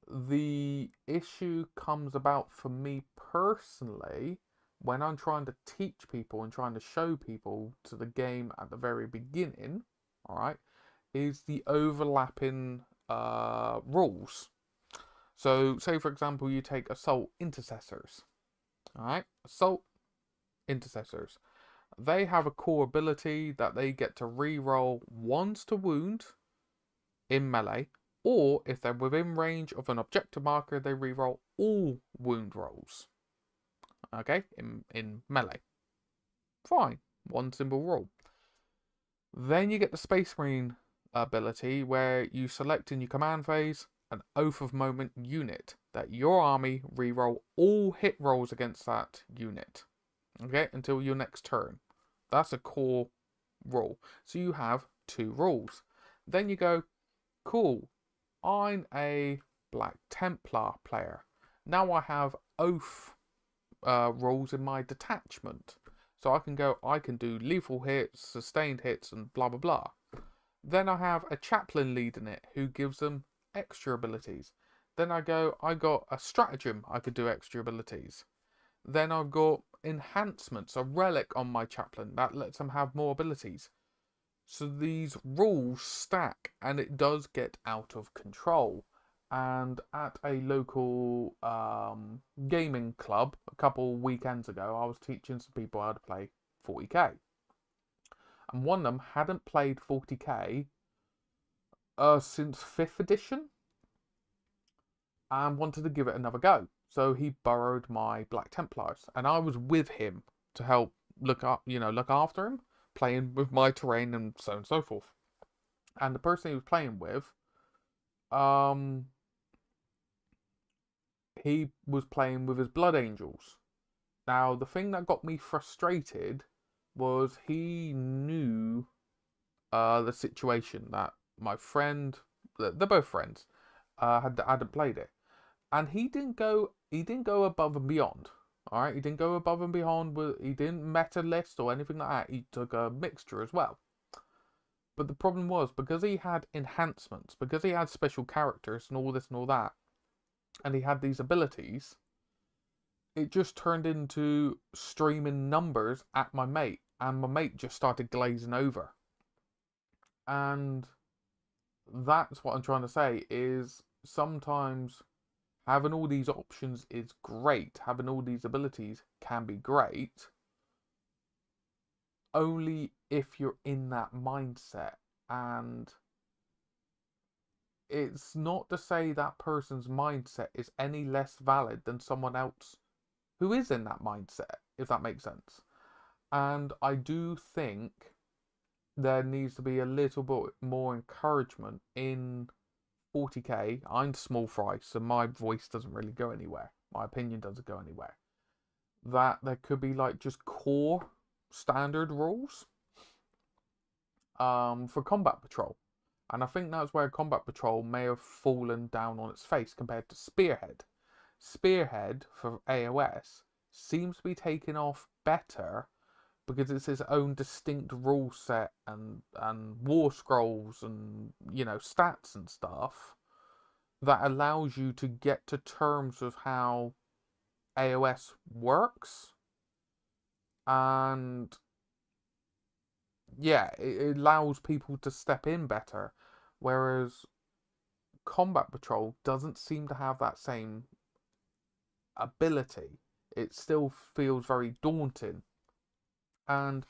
the issue comes about for me personally when I'm trying to teach people and trying to show people to the game at the very beginning, all right, is the overlapping rules. So, say for example, you take Assault Intercessors, all right, Assault Intercessors. They have a core ability that they get to re-roll ones to wound in melee, or if they're within range of an objective marker, they re-roll all wound rolls. Okay, in melee. Fine, one simple rule. Then you get the Space Marine ability where you select in your command phase an Oath of Moment unit that your army re-roll all hit rolls against that unit. Okay, until your next turn. That's a core rule. So you have 2 rules. Then you go, cool, I'm a Black Templar player. Now I have Oath rules in my detachment. So I can do lethal hits, sustained hits, and blah blah blah. Then I have a chaplain leading it who gives them extra abilities. Then I got a stratagem, I could do extra abilities. Then I've got enhancements, a relic on my chaplain that lets them have more abilities. So these rules stack and it does get out of control. And at a local gaming club a couple weekends ago, I was teaching some people how to play 40k. And one of them hadn't played 40k since 5th edition, and wanted to give it another go. So he borrowed my Black Templars, and I was with him to help look after him, playing with my terrain and so on and so forth. And the person he was playing with, he was playing with his Blood Angels. Now, the thing that got me frustrated was he knew the situation that my friend, they're both friends, hadn't played it, and he didn't go above and beyond. All right, he didn't go above and beyond. He didn't meta list or anything like that. He took a mixture as well. But the problem was, because he had enhancements, because he had special characters and all this and all that, and he had these abilities, it just turned into streaming numbers at my mate, and my mate just started glazing over. And that's what I'm trying to say, is sometimes having all these options is great, having all these abilities can be great, only if you're in that mindset. And it's not to say that person's mindset is any less valid than someone else who is in that mindset, if that makes sense. And I do think there needs to be a little bit more encouragement in 40k. I'm small fry, so my voice doesn't really go anywhere. My opinion doesn't go anywhere. That there could be like just core standard rules for combat patrol. And I think that's where combat patrol may have fallen down on its face compared to Spearhead. Spearhead for AOS seems to be taking off better because it's its own distinct rule set and war scrolls and stats and stuff that allows you to get to terms with how AOS works. And yeah, it allows people to step in better, whereas combat patrol doesn't seem to have that same ability. It still feels very daunting. And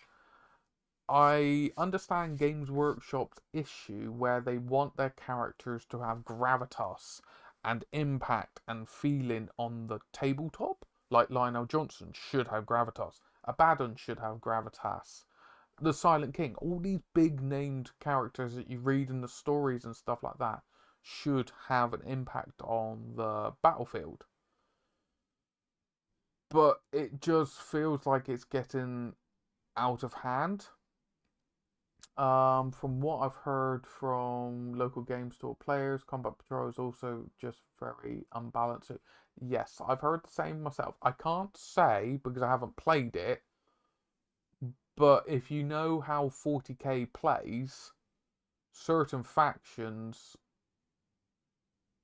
I understand Games Workshop's issue where they want their characters to have gravitas and impact and feeling on the tabletop. Like Lionel Johnson should have gravitas. Abaddon should have gravitas. The Silent King, all these big named characters that you read in the stories and stuff like that should have an impact on the battlefield. But it just feels like it's getting out of hand. From what I've heard from local game store players, Combat Patrol is also just very unbalanced. Yes, I've heard the same myself. I can't say because I haven't played it, but if you know how 40k plays, certain factions,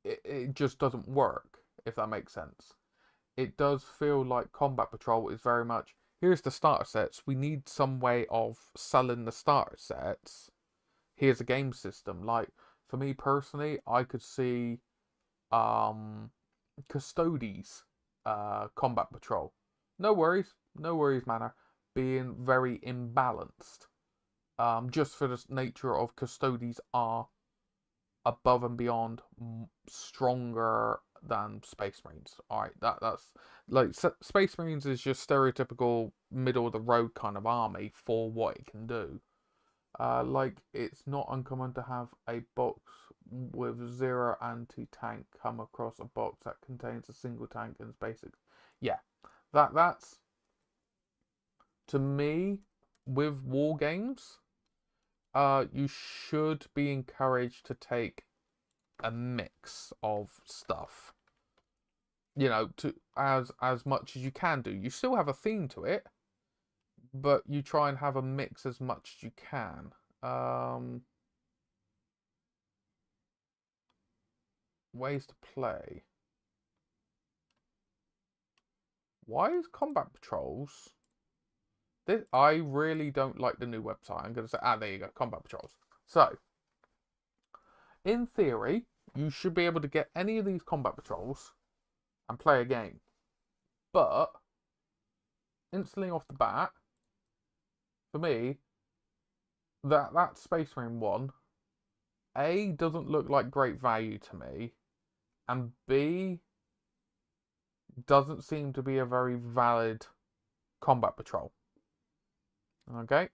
it just doesn't work, if that makes sense. It does feel like Combat Patrol is very much, here's the starter sets, we need some way of selling the starter sets, here's a game system. Like, for me personally, I could see Custodes Combat Patrol, no worries manner, being very imbalanced, just for the nature of Custodes are above and beyond stronger than Space Marines. Alright, that's like Space Marines is just stereotypical middle of the road kind of army for what it can do. Like, it's not uncommon to have a box with 0 anti-tank come across a box that contains a single tank and its basics. Yeah, that's to me, with war games, you should be encouraged to take a mix of stuff. To as much as you can do. You still have a theme to it, but you try and have a mix as much as you can. Ways to play. Why is Combat Patrols? I really don't like the new website. I'm going to say, there you go, Combat Patrols. So, in theory, you should be able to get any of these Combat Patrols and play a game. But, instantly off the bat, for me, that Space Marine one A, doesn't look like great value to me, and B, doesn't seem to be a very valid combat patrol. Okay?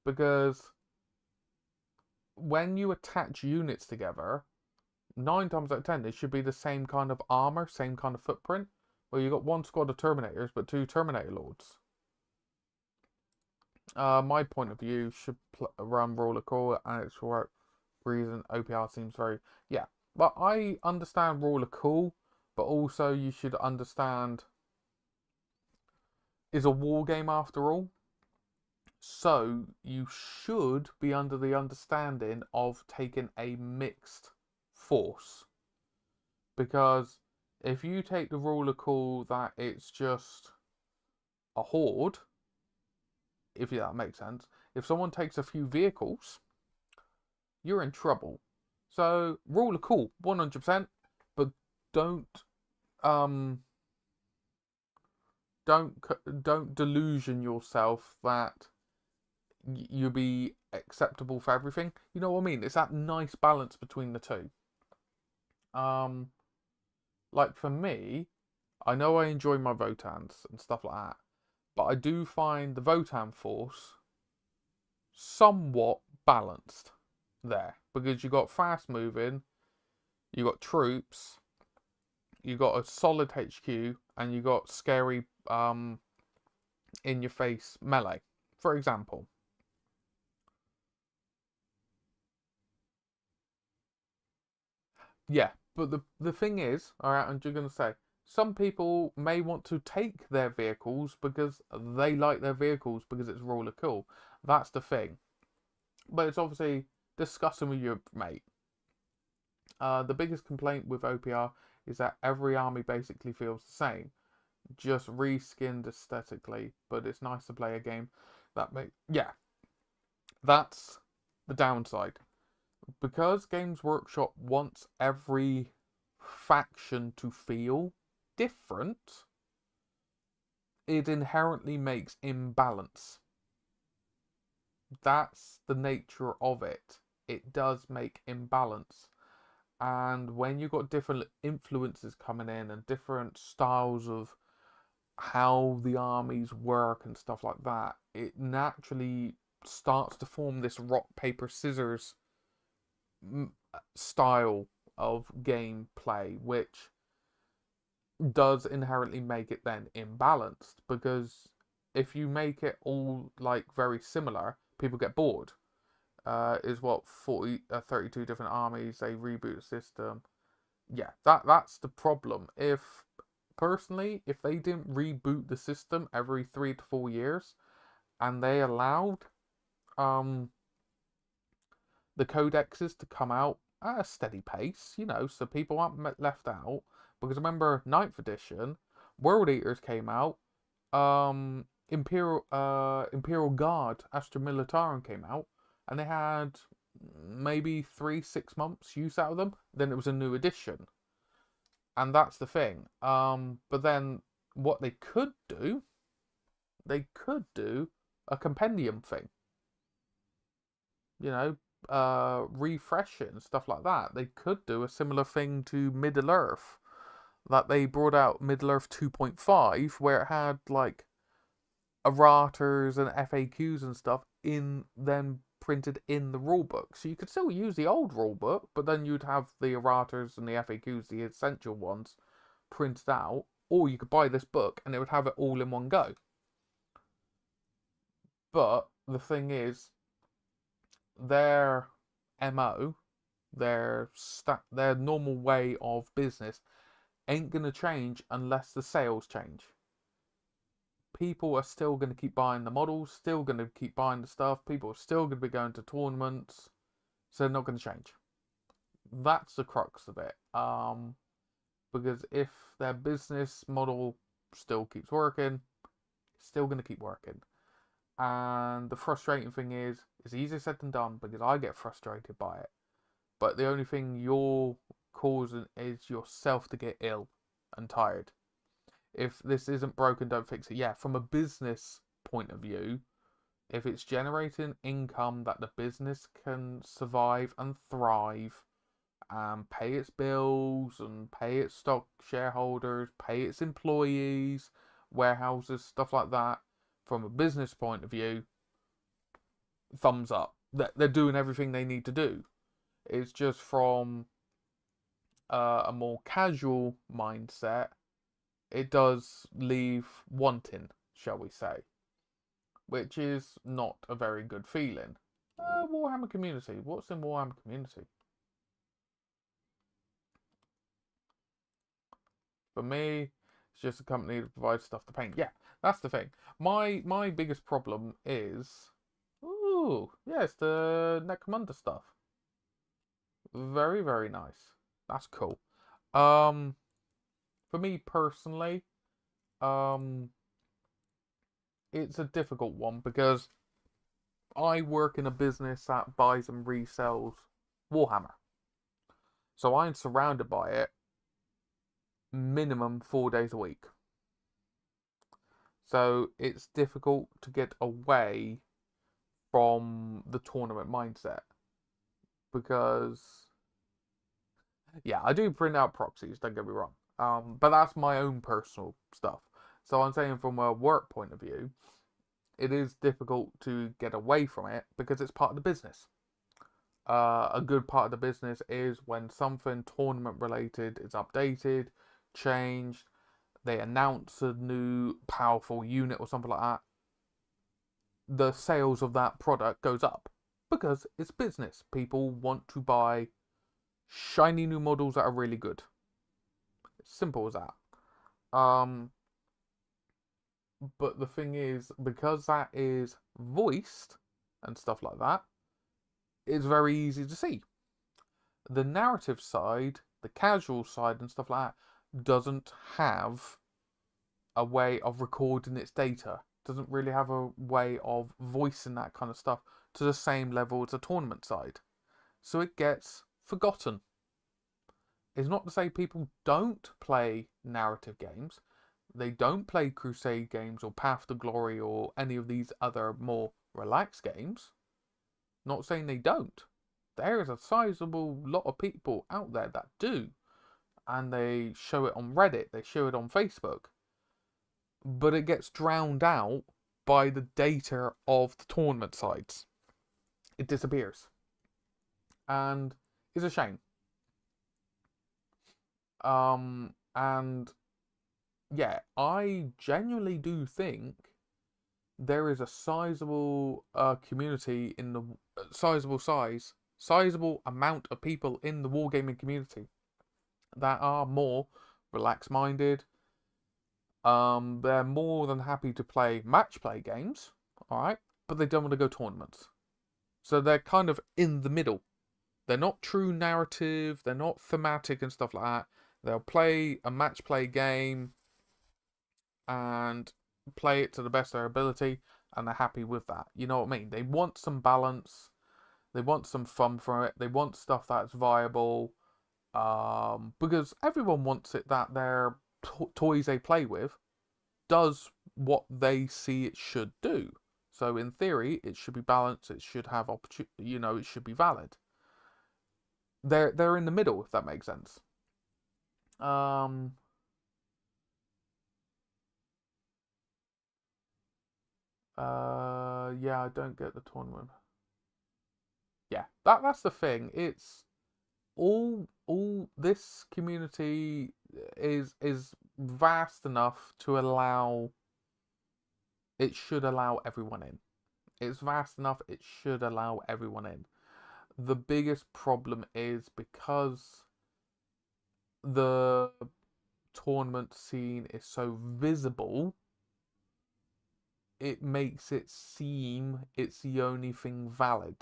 Because when you attach units together, 9 times out of 10, they should be the same kind of armor, same kind of footprint. Well, you got one squad of Terminators, but 2 Terminator Lords. My point of view should run Ruler Cool, and it's for reason OPR seems very... Yeah, but I understand Ruler Cool, but also you should understand is a war game after all. So you should be under the understanding of taking a mixed force. Because if you take the rule of cool that it's just a horde, if that makes sense, if someone takes a few vehicles, you're in trouble. So rule of cool, 100%, but don't don't delusion yourself that you'll be acceptable for everything. You know what I mean? It's that nice balance between the two. Like for me, I know I enjoy my Votans and stuff like that, but I do find the Votan force somewhat balanced there because you got fast moving, you got troops, you got a solid HQ, and you got scary in your face melee, for example. Yeah, but the thing is, alright, I'm just gonna say, some people may want to take their vehicles because they like their vehicles because it's roller cool. That's the thing. But it's obviously discussing with your mate. The biggest complaint with OPR is that every army basically feels the same, just reskinned aesthetically. But it's nice to play a game that that's the downside. Because Games Workshop wants every faction to feel different, it inherently makes imbalance. That's the nature of it. It does make imbalance. And when you've got different influences coming in and different styles of how the armies work and stuff like that, it naturally starts to form this rock, paper, scissors style of gameplay, which does inherently make it then imbalanced. Because if you make it all like very similar, people get bored. Is what 32 different armies, they reboot the system. Yeah, that's the problem. If personally, if they didn't reboot the system every 3 to 4 years, and they allowed the codexes to come out at a steady pace, so people aren't left out. Because remember, 9th edition, World Eaters came out, Imperial Guard Astra Militarum came out, and they had maybe 3-6 months use out of them. Then it was a new edition, and that's the thing. But then what they could do a compendium thing. Refresh it and stuff like that. They could do a similar thing to Middle Earth, that they brought out Middle Earth 2.5, where it had like errators and FAQs and stuff then printed in the rulebook. So you could still use the old rulebook, but then you'd have the errators and the FAQs, the essential ones, printed out, or you could buy this book and it would have it all in one go. But the thing is, their MO, their normal way of business ain't going to change unless the sales change. People are still going to keep buying the models, still going to keep buying the stuff, people are still going to be going to tournaments, so they're not going to change. That's the crux of it. Because if their business model still keeps working, it's still going to keep working. And the frustrating thing is, it's easier said than done because I get frustrated by it. But the only thing you're causing is yourself to get ill and tired. If this isn't broken, don't fix it. Yeah, from a business point of view, if it's generating income that the business can survive and thrive and pay its bills and pay its stock shareholders, pay its employees, warehouses, stuff like that, from a business point of view, thumbs up. They're doing everything they need to do. It's just from a more casual mindset, it does leave wanting, shall we say, which is not a very good feeling. Warhammer community. What's in Warhammer community? For me, it's just a company that provides stuff to paint. Yeah, that's the thing. My biggest problem is, ooh, yeah, it's the Necromunda stuff. Very, very nice. That's cool. For me personally, um, it's a difficult one because I work in a business that buys and resells Warhammer. So I'm surrounded by it minimum 4 days a week. So it's difficult to get away from the tournament mindset because, yeah, I do print out proxies, don't get me wrong. But that's my own personal stuff. So I'm saying from a work point of view, it is difficult to get away from it because it's part of the business. A good part of the business is when something tournament related is updated, changed, they announce a new powerful unit or something like that, the sales of that product goes up because it's business. People want to buy shiny new models that are really good. It's simple as that. But the thing is, because that is voiced and stuff like that, it's very easy to see. The narrative side, the casual side and stuff like that, doesn't have a way of recording its data. Doesn't really have a way of voicing that kind of stuff to the same level as the tournament side. So it gets forgotten. It's not to say people don't play narrative games. They don't play Crusade games or Path to Glory or any of these other more relaxed games. Not saying they don't. There is a sizable lot of people out there that do. And they show it on Reddit, they show it on Facebook. But it gets drowned out by the data of the tournament sides. It disappears. And it's a shame. And yeah, I genuinely do think there is a sizable community in the sizable amount of people in the wargaming community that are more relaxed minded. They're more than happy to play match play games, all right, but they don't want to go tournaments. So they're kind of in the middle. They're not true narrative, they're not thematic and stuff like that. They'll play a match play game and play it to the best of their ability, and they're happy with that. You know what I mean? They want some balance, they want some fun from it, they want stuff that's viable, because everyone wants it that their toys they play with does what they see it should do. So in theory, it should be balanced. It should have opportunity. You know, it should be valid. They're in the middle, if that makes sense. Yeah, I don't get the tournament. Yeah, that's the thing. It's all this community is vast enough to allow. It should allow everyone in. It's vast enough. It should allow everyone in. The biggest problem is because the tournament scene is so visible, it makes it seem it's the only thing valid.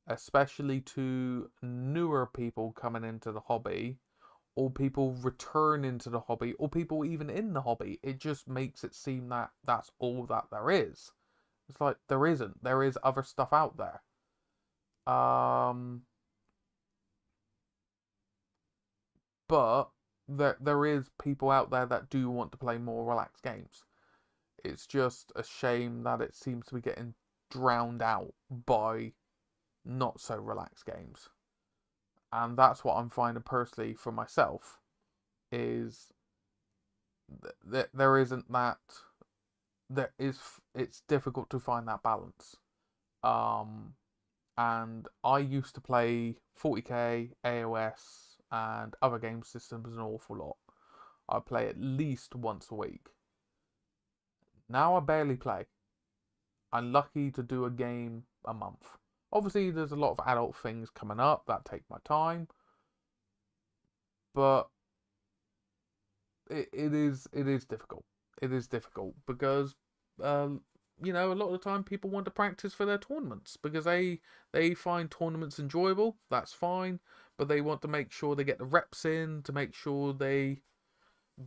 Especially to newer people coming into the hobby, or people returning to the hobby, or people even in the hobby. It just makes it seem that that's all that there is. It's like there isn't. There is other stuff out there. But there is people out there that do want to play more relaxed games. It's just a shame that it seems to be getting drowned out by not so relaxed games. And that's what I'm finding personally for myself, is that there isn't that, it's difficult to find that balance. And I used to play 40k, AOS, and other game systems an awful lot. I play at least once a week. Now I barely play. I'm lucky to do a game a month. Obviously, there's a lot of adult things coming up that take my time, but it is difficult. It is difficult because you know, a lot of the time people want to practice for their tournaments because they find tournaments enjoyable. That's fine, but they want to make sure they get the reps in, to make sure they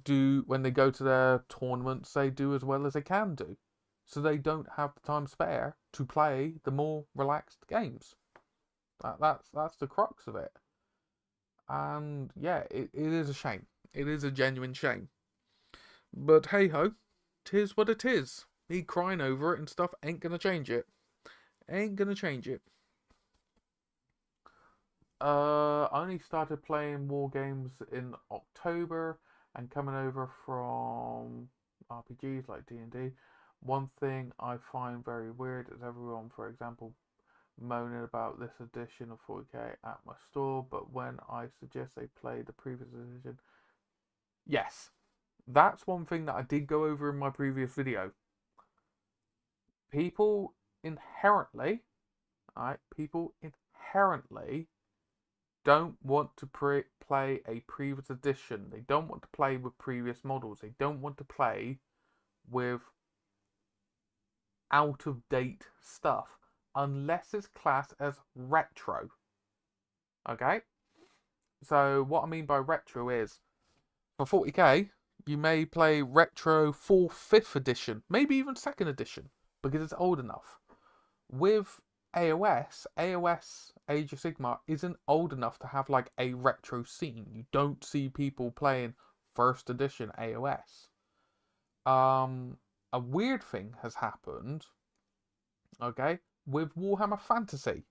do, when they go to their tournaments, they do as well as they can do, so they don't have the time spare to play the more relaxed games. That's the crux of it. And yeah, it is a shame. It is a genuine shame. But hey ho, 'tis what it is. Me crying over it and stuff ain't gonna change it. Ain't gonna change it. I only started playing war games in October, and coming over from RPGs like D&D. One thing I find very weird is everyone, for example, moaning about this edition of 40k at my store, but when I suggest they play the previous edition, yes, that's one thing that I did go over in my previous video. People inherently, people inherently don't want to play a previous edition. They don't want to play with previous models. They don't want to play with out of date stuff unless it's classed as retro. Okay? So what I mean by retro is, for 40k, you may play retro 4th, 5th edition, maybe even 2nd edition, because it's old enough. With AOS Age of Sigmar isn't old enough to have like a retro scene. You don't see people playing 1st edition AOS. A weird thing has happened, okay, with Warhammer Fantasy.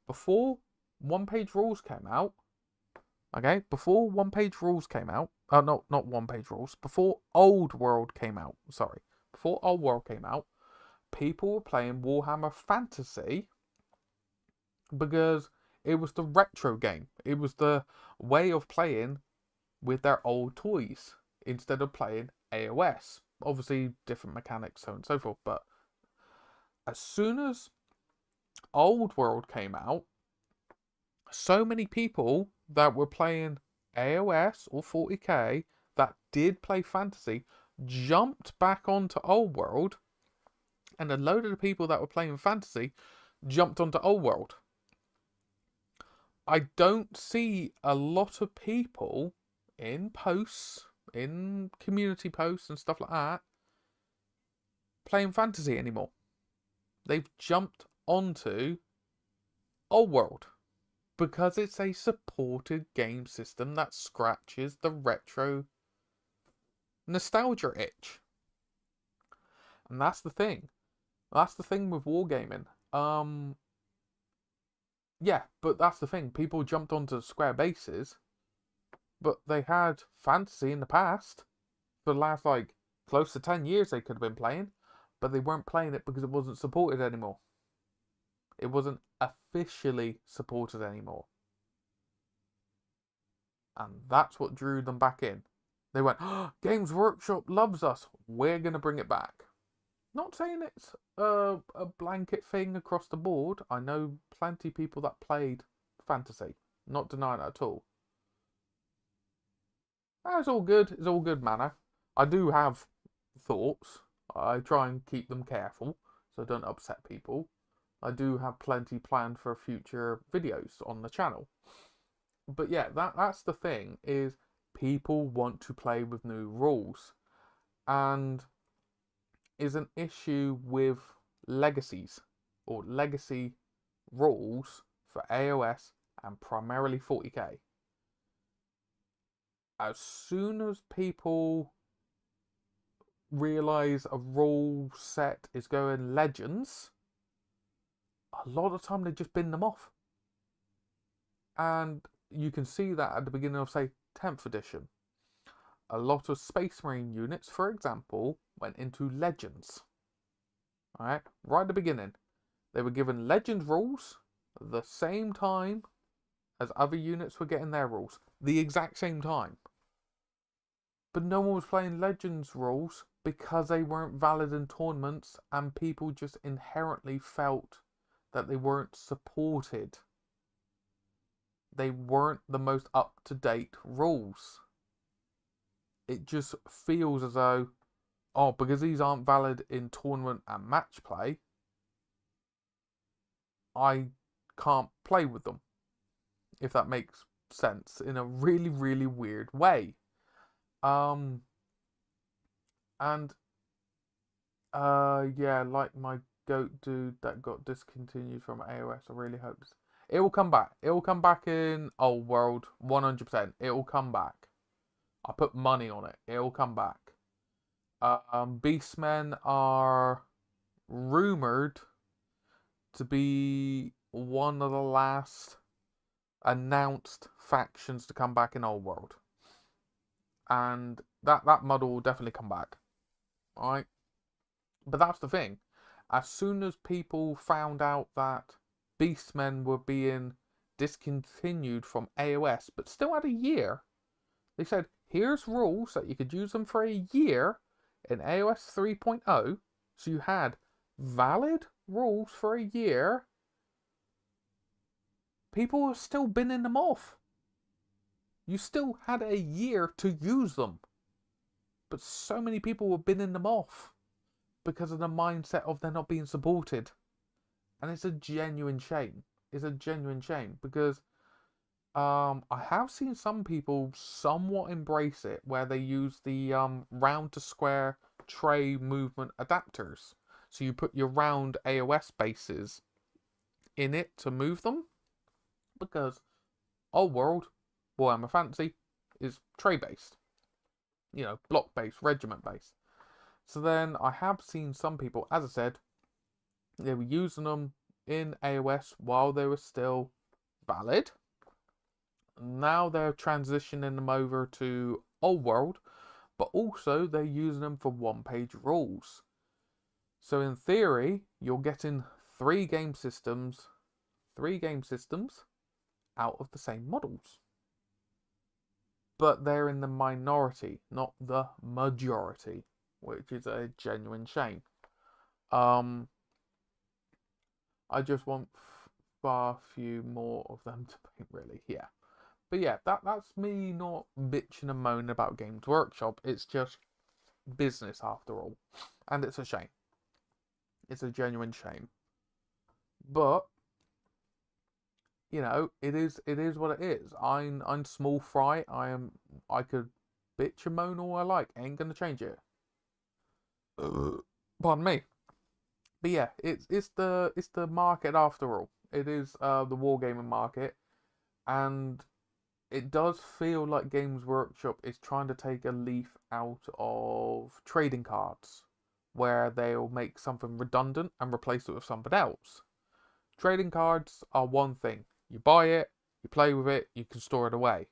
Before one-page rules came out, okay, before one-page rules came out, no, not one-page rules, before Old World came out, sorry, before Old World came out, people were playing Warhammer Fantasy because it was the retro game. It was the way of playing with their old toys instead of playing AOS. Obviously, different mechanics, so on and so forth. But as soon as Old World came out, so many people that were playing AOS or 40k that did play Fantasy jumped back onto Old World, and a load of the people that were playing Fantasy jumped onto Old World. I don't see a lot of people in posts, in community posts and stuff like that, playing Fantasy anymore. They've jumped onto Old World because it's a supported game system that scratches the retro nostalgia itch. And that's the thing. That's the thing with wargaming. Yeah, but that's the thing. People jumped onto square bases, but they had Fantasy in the past. For the last, like, close to 10 years they could have been playing, but they weren't playing it because it wasn't supported anymore. It wasn't officially supported anymore. And that's what drew them back in. They went, oh, Games Workshop loves us. We're going to bring it back. Not saying it's a blanket thing across the board. I know plenty of people that played Fantasy. Not denying it at all. It's all good. It's all good manner. I do have thoughts. I try and keep them careful so I don't upset people. I do have plenty planned for future videos on the channel. But yeah, that's the thing, is people want to play with new rules. And is an issue with legacies or legacy rules for AOS and primarily 40k. As soon as people realise a rule set is going Legends, a lot of the time they just bin them off. And you can see that at the beginning of, say, 10th edition. A lot of Space Marine units, for example, went into Legends. Alright, right at the beginning. They were given Legend rules the same time as other units were getting their rules. The exact same time. But no one was playing Legends rules because they weren't valid in tournaments, and people just inherently felt that they weren't supported. They weren't the most up-to-date rules. It just feels as though, oh, because these aren't valid in tournament and match play, I can't play with them. If that makes sense, in a really, really weird way. Yeah, like my goat dude that got discontinued from AOS. I really hope it will come back. It will come back in Old World, 100%. It will come back. I put money on it. It will come back. Beastmen are rumored to be one of the last announced factions to come back in Old World. And that model will definitely come back. Alright? But that's the thing. As soon as people found out that Beastmen were being discontinued from AOS, but still had a year, they said, here's rules that you could use them for a year in AOS 3.0. So you had valid rules for a year. People were still binning them off. You still had a year to use them. But so many people were binning them off because of the mindset of they're not being supported. And it's a genuine shame. It's a genuine shame because I have seen some people somewhat embrace it, where they use the round to square tray movement adapters. So you put your round AOS bases in it to move them, because Old World, Warhammer Fantasy, is tray based. You know, block based, regiment based. So then I have seen some people, as I said, they were using them in AOS while they were still valid. Now they're transitioning them over to Old World, but also they're using them for one-page rules. So in theory, you're getting three game systems out of the same models. But they're in the minority, not the majority, which is a genuine shame. I just want far few more of them to paint, really. Yeah. But yeah, that's me not bitching and moaning about Games Workshop. It's just business after all. And it's a shame. It's a genuine shame. But you know, it is what it is. I'm small fry. I could bitch and moan all I like. Ain't gonna change it. Pardon me. But yeah, it's the market after all. It is the wargaming market, and it does feel like Games Workshop is trying to take a leaf out of trading cards, where they'll make something redundant and replace it with something else. Trading cards are one thing. You buy it, you play with it, you can store it away.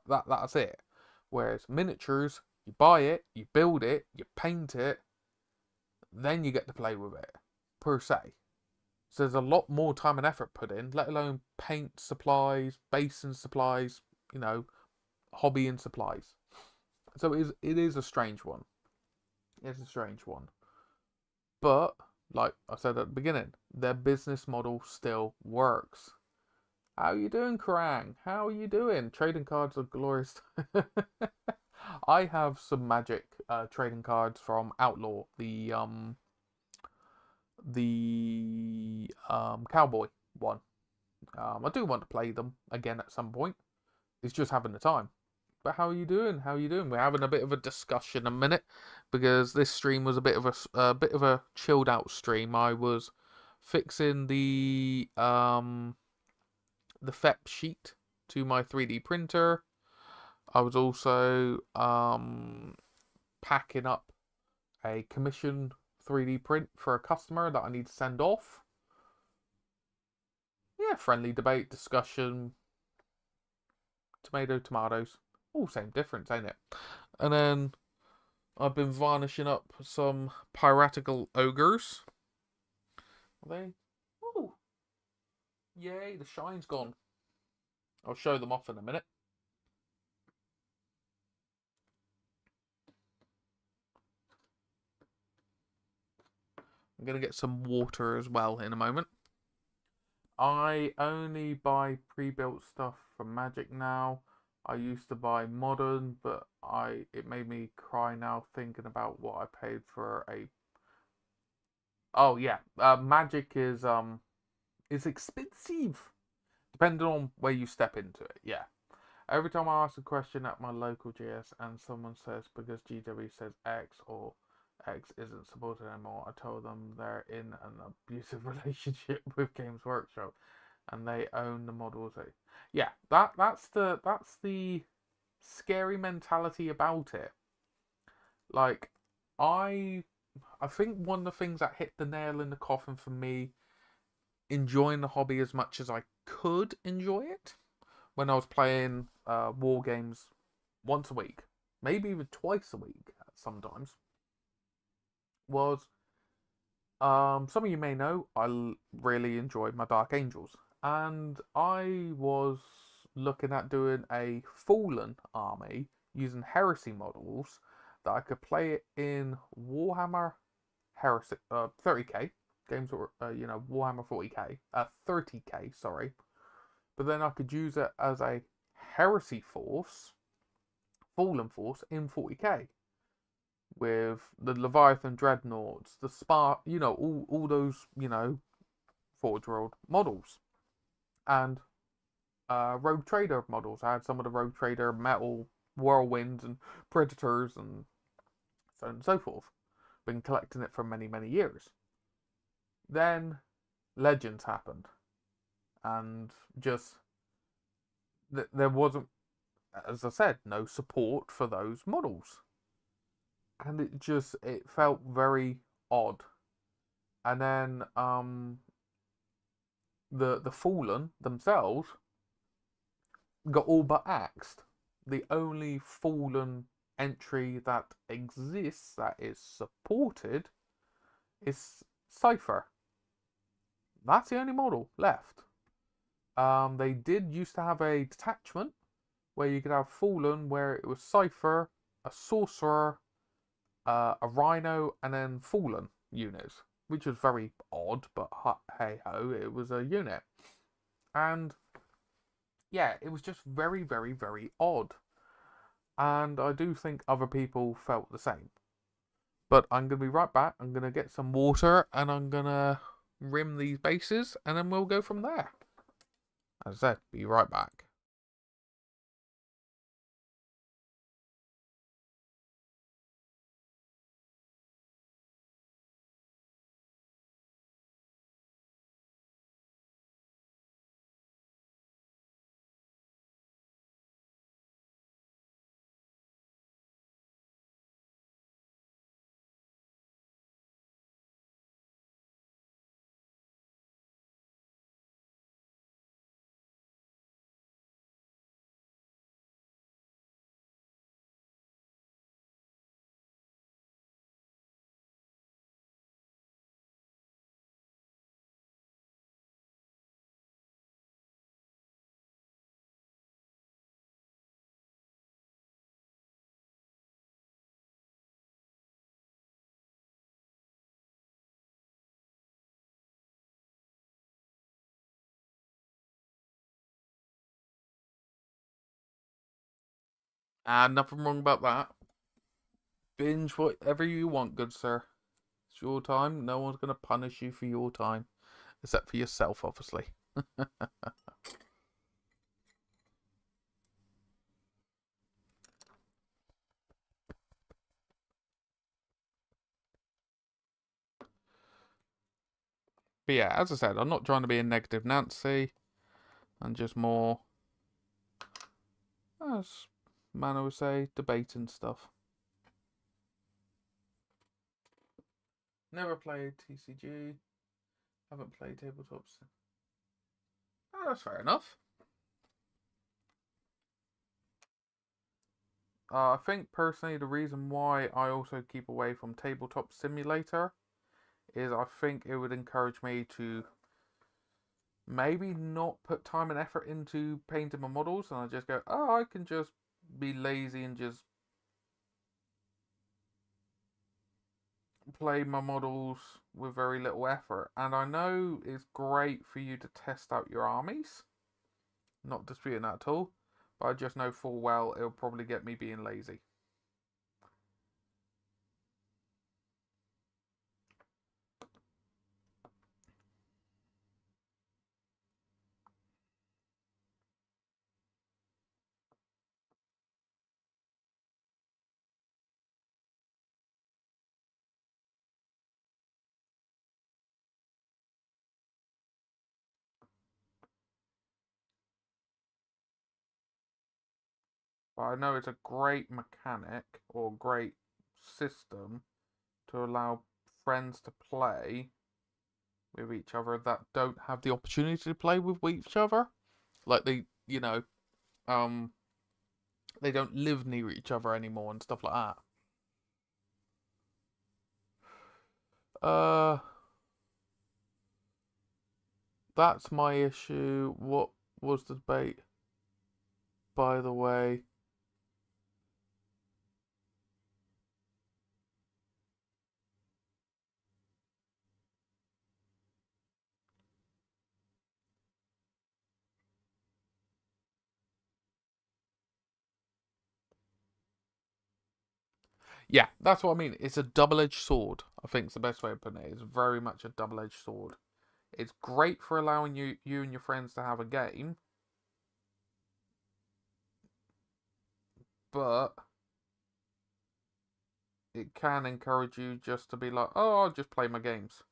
That's it. Whereas miniatures, you buy it, you build it, you paint it, then you get to play with it, per se. So there's a lot more time and effort put in, let alone paint supplies, basin supplies, you know, hobby and supplies. So it is a strange one. It's a strange one. But, like I said at the beginning, their business model still works. How you doing, Krang? How are you doing? Trading cards are glorious. I have some magic trading cards from Outlaw, the cowboy one. I do want to play them again at some point. It's just having the time. But how are you doing? How are you doing? We're having a bit of a discussion in a minute, because this stream was a bit of a chilled out stream. I was fixing the FEP sheet to my 3D printer. I was also packing up a commission 3D print for a customer that I need to send off. Yeah, friendly debate, discussion, tomatoes. All same difference, ain't it? And then I've been varnishing up some piratical ogres. Are they? Ooh. Yay, the shine's gone. I'll show them off in a minute. I'm going to get some water as well in a moment. I only buy pre-built stuff from Magic now. I used to buy modern, but it made me cry now thinking about what I paid for a. Oh yeah, Magic is expensive, depending on where you step into it. Yeah, every time I ask a question at my local GS and someone says because GW says X or X isn't supported anymore, I told them they're in an abusive relationship with Games Workshop and they own the models. Yeah, that's the scary mentality about it. Like, I think one of the things that hit the nail in the coffin for me, enjoying the hobby as much as I could enjoy it, when I was playing war games once a week, maybe even twice a week sometimes, was some of you may know I really enjoyed my Dark Angels, and I was looking at doing a Fallen army using Heresy models that I could play it in Warhammer Heresy 30k games, or Warhammer 40k 30k, sorry, but then I could use it as a Heresy force, Fallen force in 40k with the Leviathan Dreadnoughts, the Spar, all those, Forge World models, and Rogue Trader models. I had some of the Rogue Trader metal whirlwinds and predators and so on and so forth. Been collecting it for many, many years. Then Legends happened, and just there wasn't, as I said, no support for those models, and it felt very odd. And then the Fallen themselves got all but axed. The only Fallen entry that exists that is supported is Cypher. That's the only model left. They did used to have a detachment where you could have Fallen, where it was Cypher, a Sorcerer, a Rhino, and then Fallen units, which was very odd, but hey ho, it was a unit. And yeah, it was just very, very, very odd. And I do think other people felt the same. But I'm going to be right back. I'm going to get some water and I'm going to rim these bases and then we'll go from there. As I said, be right back. And nothing wrong about that. Binge whatever you want, good sir. It's your time. No one's going to punish you for your time. Except for yourself, obviously. But yeah, as I said, I'm not trying to be a negative Nancy. I'm just more, as man would say, debating stuff. Never played TCG. Haven't played tabletops. Oh, that's fair enough. I think personally the reason why I also keep away from Tabletop Simulator is I think it would encourage me to maybe not put time and effort into painting my models, and I just go, oh, I can just be lazy and just play my models with very little effort. And I know it's great for you to test out your armies, not disputing that at all, but I just know full well it'll probably get me being lazy. But I know it's a great mechanic or great system to allow friends to play with each other that don't have the opportunity to play with each other. Like um, they don't live near each other anymore and stuff like that. That's my issue. What was the debate, by the way? Yeah, that's what I mean. It's a double-edged sword. I think it's the best way of putting it. It's very much a double-edged sword. It's great for allowing you and your friends to have a game, but it can encourage you just to be like, oh, I'll just play my games.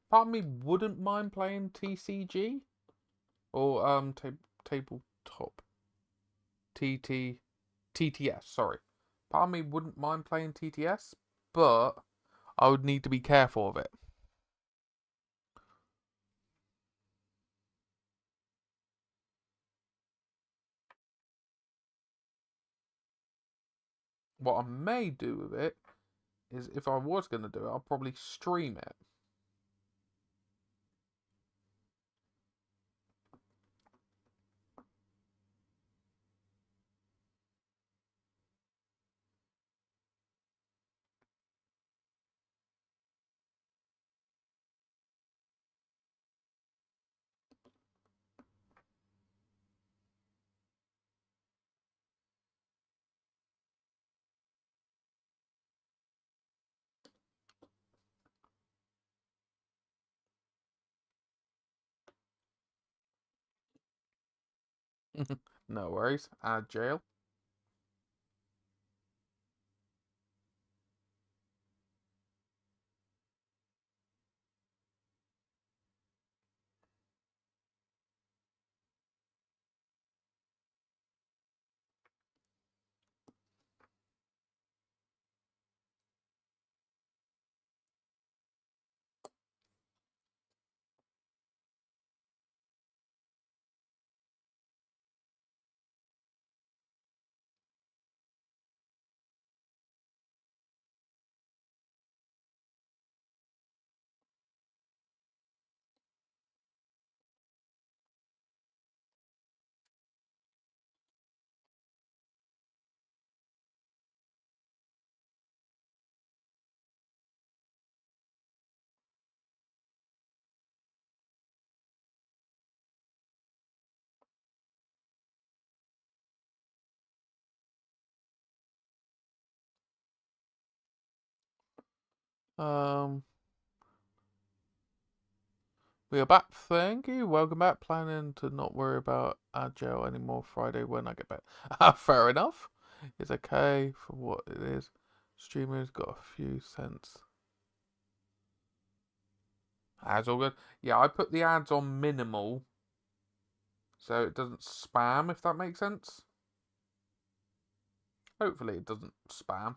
Part of me wouldn't mind playing TCG or tabletop TT TTS. Sorry, part of me wouldn't mind playing TTS, but I would need to be careful of it. What I may do with it is, if I was going to do it, I'll probably stream it. No worries. Add jail. Um, We are back, thank you. Welcome back. Planning to not worry about Agile anymore Friday when I get back. Fair enough. It's okay for what it is. Streamers got a few cents. Ads all good. Yeah, I put the ads on minimal so it doesn't spam, if that makes sense. Hopefully it doesn't spam.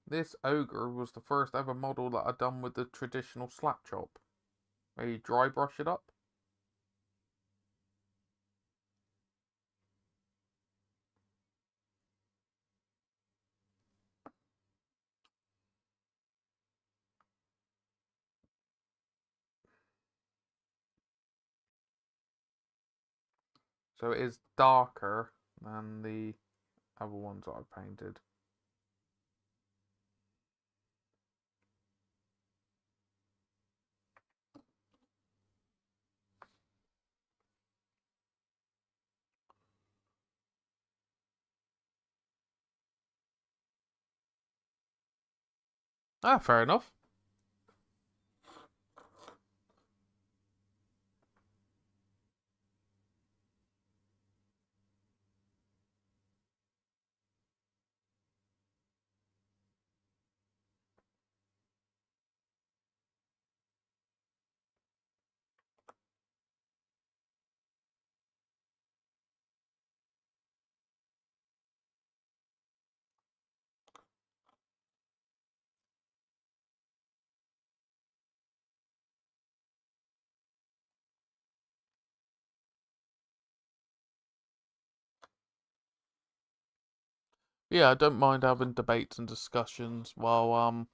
This ogre was the first ever model that I'd done with the traditional slap chop, where you dry brush it up. So it is darker than the other ones that I've painted. Ah, fair enough. Yeah, I don't mind having debates and discussions while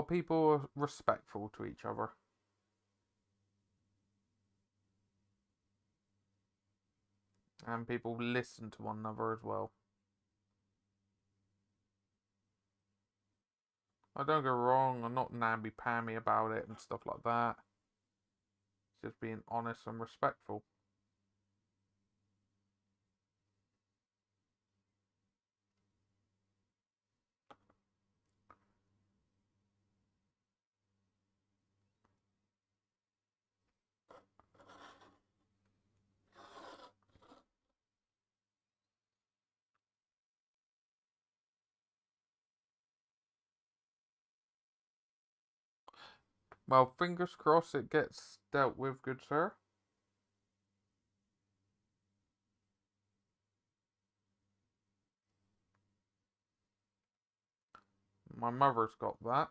people are respectful to each other. And people listen to one another as well. I don't go wrong, I'm not namby-pamby about it and stuff like that. It's just being honest and respectful. Well, fingers crossed it gets dealt with, good sir. My mother's got that.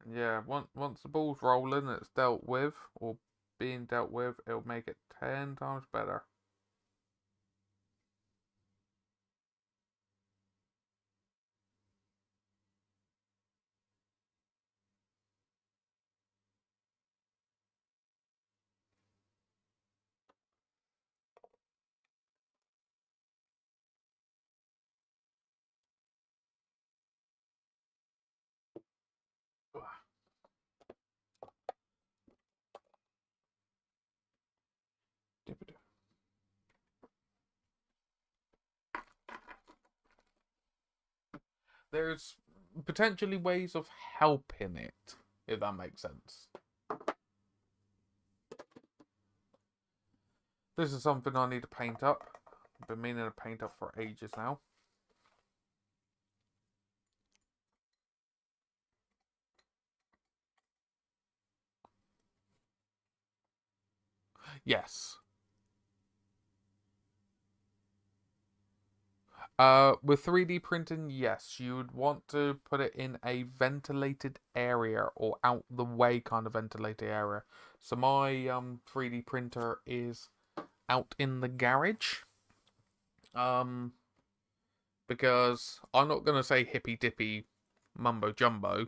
And yeah, once the ball's rolling and it's dealt with, or being dealt with, it'll make it 10 times better. There's potentially ways of helping it, if that makes sense. This is something I need to paint up. I've been meaning to paint up for ages now. Yes. With 3D printing, yes, you would want to put it in a ventilated area or out the way kind of ventilated area. So my 3D printer is out in the garage. Because I'm not gonna say hippy dippy mumbo jumbo,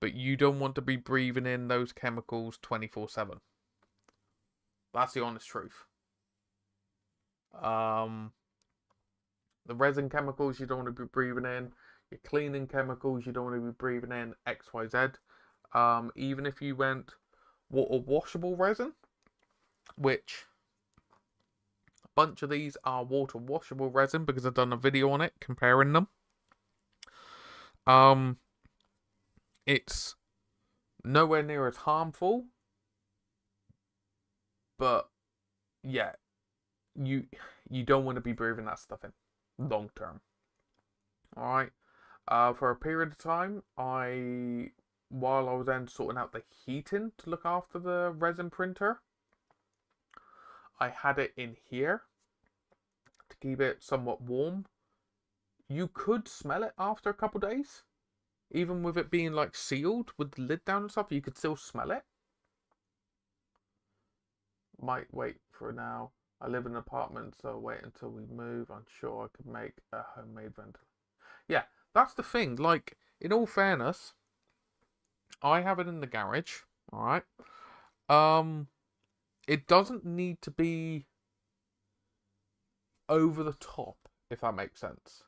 but you don't want to be breathing in those chemicals 24/7. That's the honest truth. The resin chemicals you don't want to be breathing in. your cleaning chemicals, you don't want to be breathing in XYZ. Even if you went water washable resin, which a bunch of these are water washable resin because I've done a video on it comparing them. It's nowhere near as harmful, but yeah, you don't want to be breathing that stuff in long term. All right. For a period of time, while I was then sorting out the heating to look after the resin printer, I had it in here to keep it somewhat warm. You could smell it after a couple days, even with it being like sealed with the lid down and stuff. You could still smell it. Might wait for now. I live in an apartment, so wait until we move. I'm sure I could make a homemade ventilator. Yeah, that's the thing. Like, in all fairness, I have it in the garage. All right. It doesn't need to be over the top, if that makes sense.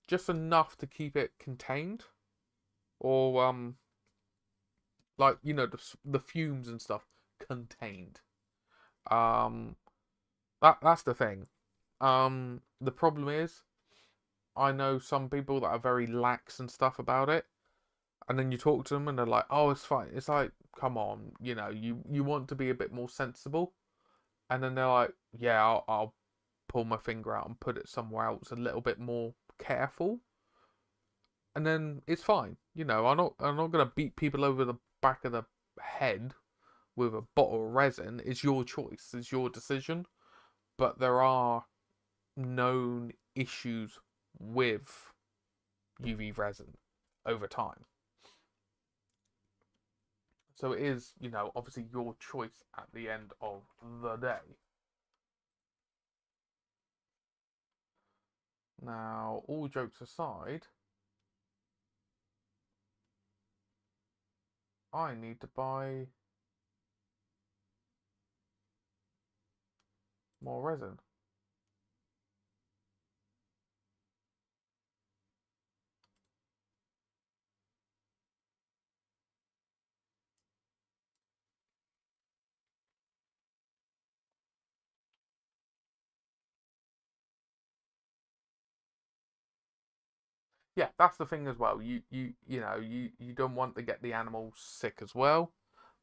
Just enough to keep it contained, or like, you know, the fumes and stuff contained. That's the thing. The problem is, I know some people that are very lax and stuff about it, and then you talk to them and they're like, "Oh, it's fine." It's like, come on, you know, you want to be a bit more sensible, and then they're like, "Yeah, I'll pull my finger out and put it somewhere else a little bit more careful," and then it's fine. You know, I'm not gonna beat people over the back of the head with a bottle of resin. It's your choice. It's your decision. But there are known issues with UV resin over time. So it is, you know, obviously your choice at the end of the day. Now, all jokes aside, I need to buy more resin. Yeah, that's the thing as well. You know, you don't want to get the animals sick as well.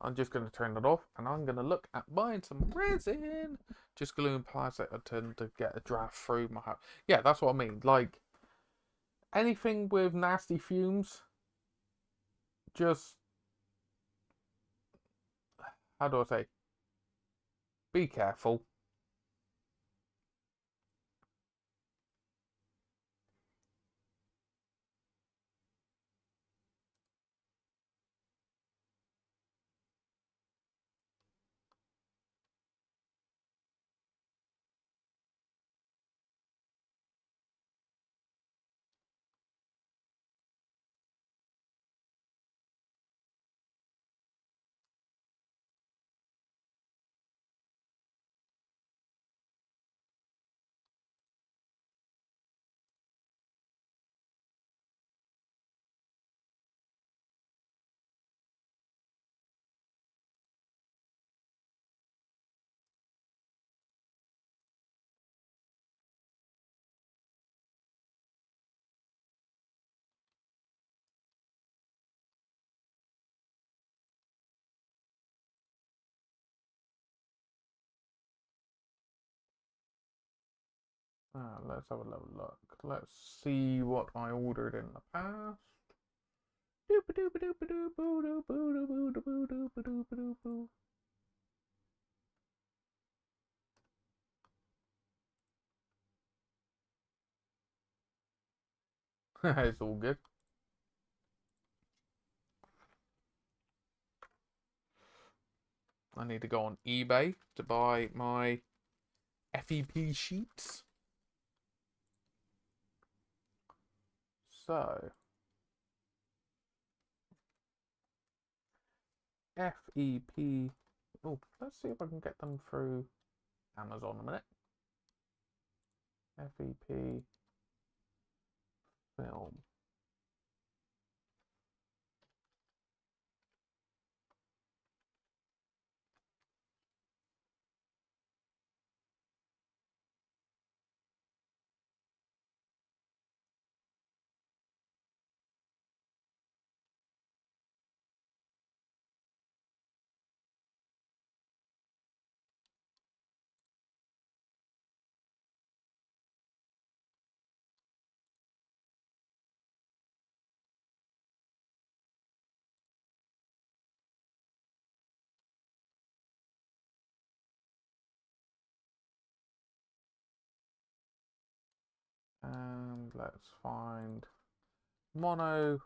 I'm just going to turn it off, and I'm going to look at buying some resin. Just glue and plastic to get a draft through my house. Yeah, that's what I mean. Like, anything with nasty fumes, just, how do I say, be careful. Let's have a little look. Let's see what I ordered in the past. It's all good. I need to go on eBay to buy my FEP sheets. So, FEP. Oh, let's see if I can get them through Amazon a minute. FEP film. And let's find mono.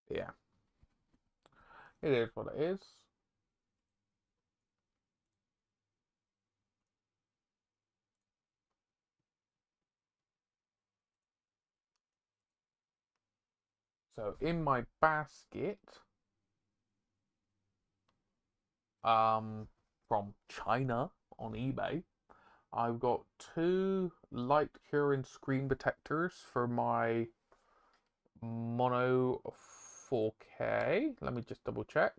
Yeah, it is what it is. So in my basket, from China on eBay, I've got 2 light curing screen protectors for my mono 4K. Let me just double check.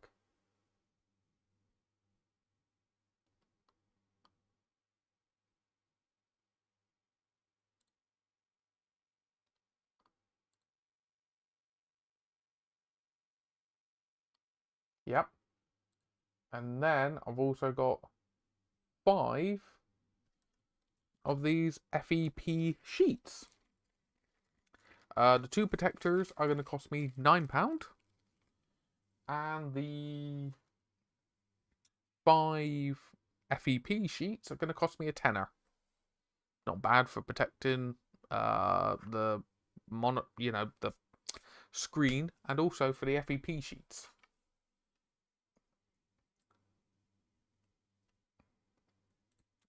Yep. And then I've also got 5 of these FEP sheets. The 2 protectors are going to cost me £9, and the 5 FEP sheets are going to cost me a tenner. Not bad for protecting the the screen, and also for the FEP sheets.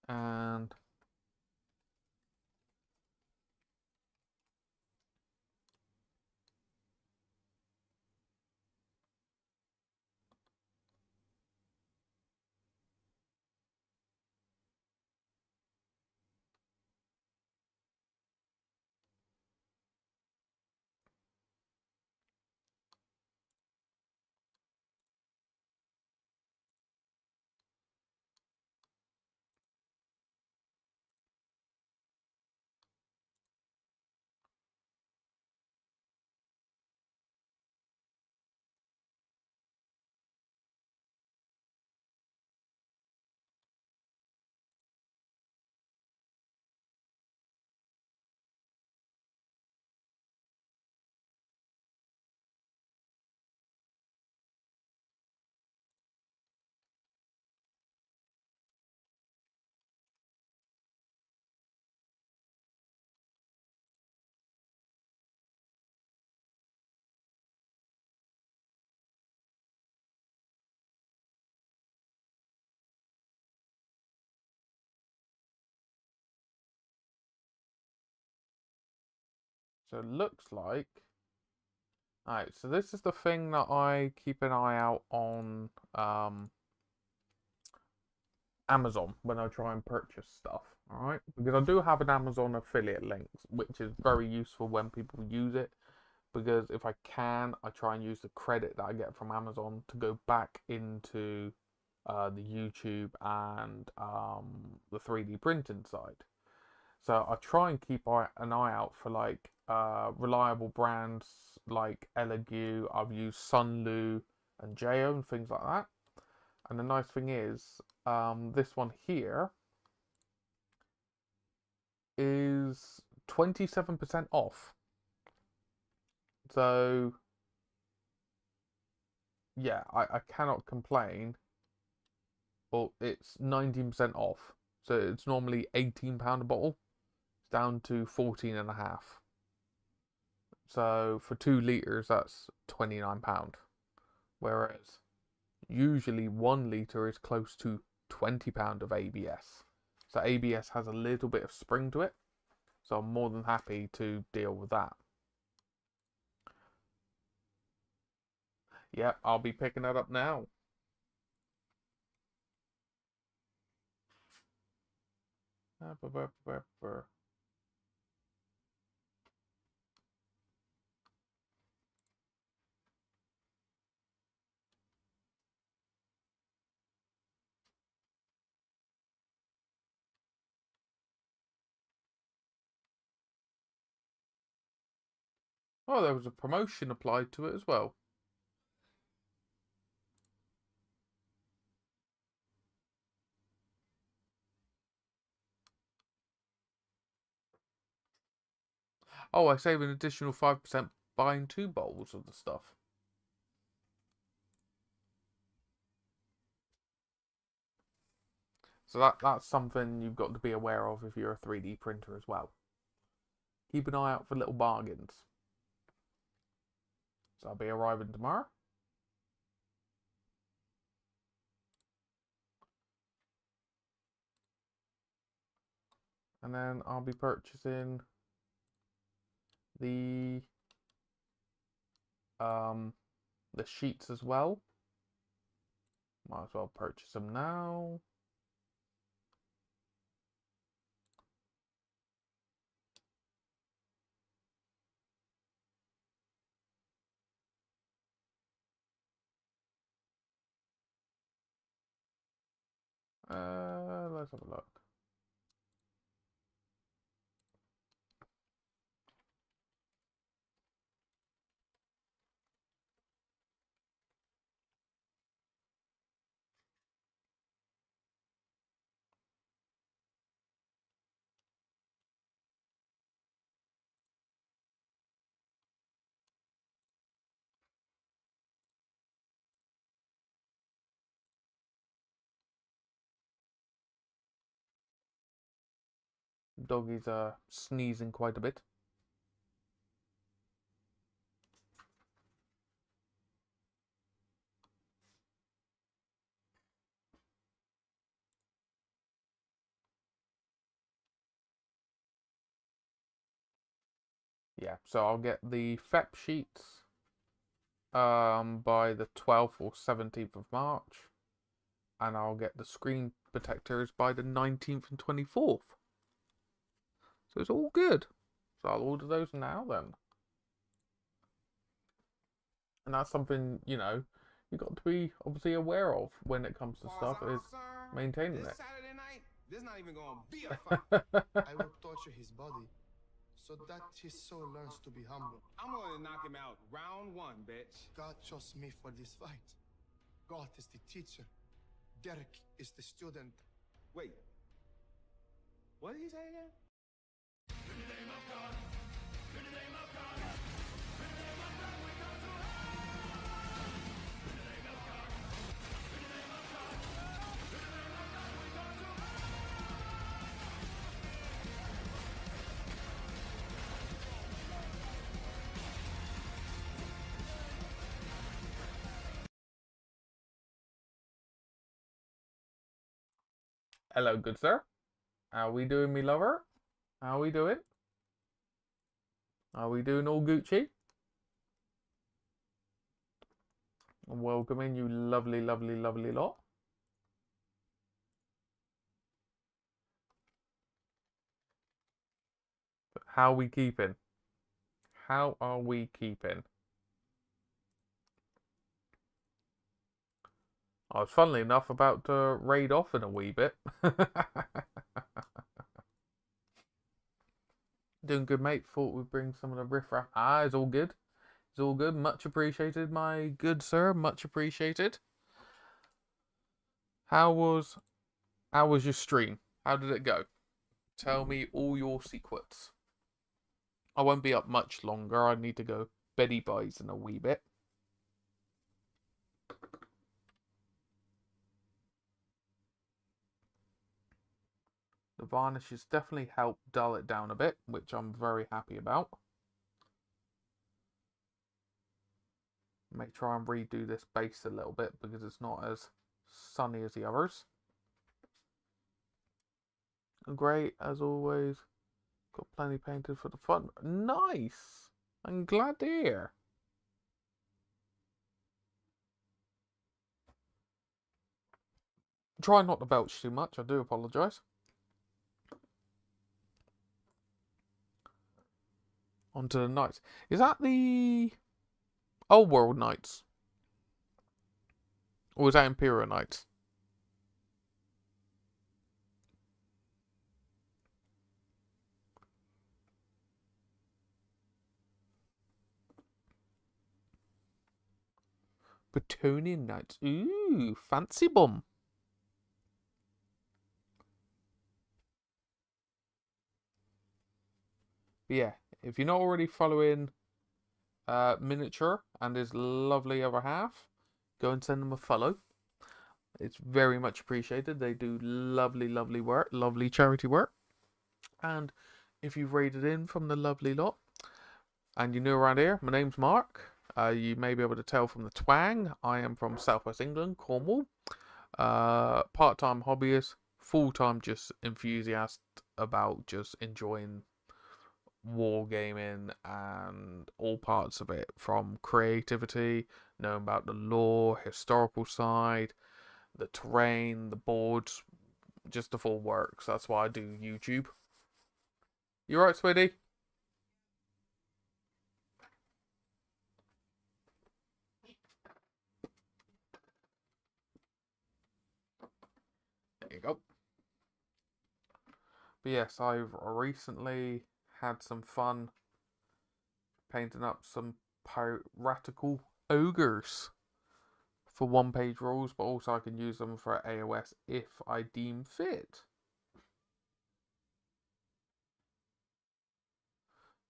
And so it looks like, alright, so this is the thing that I keep an eye out on Amazon when I try and purchase stuff. Alright, because I do have an Amazon affiliate link, which is very useful when people use it. Because if I can, I try and use the credit that I get from Amazon to go back into the YouTube and the 3D printing side. So I try and keep an eye out for like reliable brands like Elegue. I've used Sunlu and Jo and things like that. And the nice thing is, this one here is 27% off. So yeah, I cannot complain. Well, it's 19% off. So it's normally £18 a bottle. It's down to 14.5. So for 2 litres, that's £29. Whereas usually 1 litre is close to £20 of ABS. So ABS has a little bit of spring to it. So I'm more than happy to deal with that. Yep, I'll be picking that up now. Oh, there was a promotion applied to it as well. Oh, I save an additional 5% buying 2 bottles of the stuff. So that's something you've got to be aware of if you're a 3D printer as well. Keep an eye out for little bargains. So I'll be arriving tomorrow. And then I'll be purchasing the sheets as well. Might as well purchase them now. Let's have a look. Doggies are sneezing quite a bit. Yeah, so I'll get the FEP sheets by the 12th or 17th of March. And I'll get the screen protectors by the 19th and 24th. So it's all good. So I'll order those now then. And that's something, you know, you've got to be obviously aware of when it comes to stuff is maintaining it. Saturday night, there's not even gonna be a fight. I will torture his body so that his soul learns to be humble. I'm gonna knock him out round 1, bitch. God chose me for this fight. God is the teacher. Derek is the student. Wait. What did he say again? In the name of God. In the name of God. In the name of God, we go to hell. In the name of God. In the name of God. In the name of God, we go to Hello, good sir. How we doing, me lover? How we doing? Are we doing all Gucci? Welcome in, you lovely, lovely, lovely lot. How we keeping? How are we keeping? I was, funnily enough, about to raid off in a wee bit. Doing good, mate. Thought we'd bring some of the riffraff. Ah, it's all good. It's all good. Much appreciated, my good sir. Much appreciated. How was your stream? How did it go? Tell me all your secrets. I won't be up much longer. I need to go beddy buys in a wee bit. The varnish has definitely helped dull it down a bit, which I'm very happy about. May try and redo this base a little bit because it's not as sunny as the others. Great, as always. Got plenty painted for the fun. Nice! I'm glad to hear. Try not to belch too much, I do apologise. On to the knights. Is that the Old World Knights? Or is that Imperial Knights? Bretonian Knights. Ooh, fancy bomb. But yeah, if you're not already following Miniature and his lovely other half, go and send them a follow. It's very much appreciated. They do lovely, lovely work, lovely charity work. And if you've raided in from the lovely lot and you're new around here, my name's Mark. You may be able to tell from the twang. I am from Southwest England, Cornwall. Part-time hobbyist, full-time just enthusiast about just enjoying wargaming and all parts of it, from creativity, knowing about the lore, historical side, the terrain, the boards, just the full works. That's why I do YouTube. You right, sweetie? There you go. But yes, I've recently had some fun painting up some piratical ogres for one-page rules, but also I can use them for AOS if I deem fit.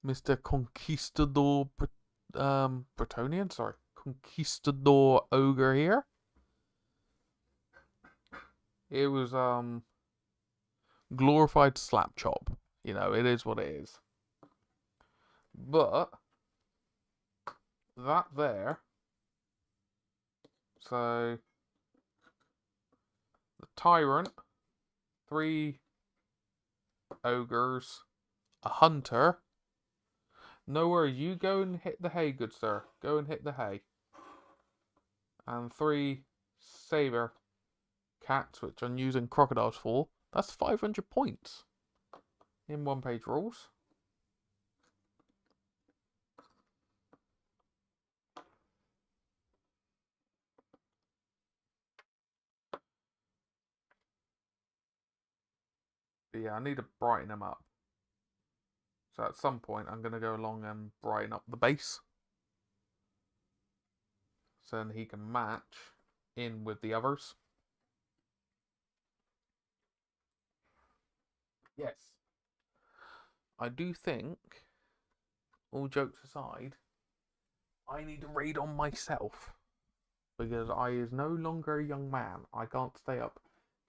Mr. Conquistador Bretonian, sorry, Conquistador Ogre here. It was glorified slap chop. You know, it is what it is. But that there, so the tyrant, 3 ogres, a hunter. No worries, you go and hit the hay, good sir. Go and hit the hay. And 3 saber cats, which I'm using crocodiles for. That's 500 points in one-page rules. But yeah, I need to brighten them up. So at some point, I'm going to go along and brighten up the base. So then he can match in with the others. Yes. I do think, all jokes aside, I need to raid on myself. Because I is no longer a young man. I can't stay up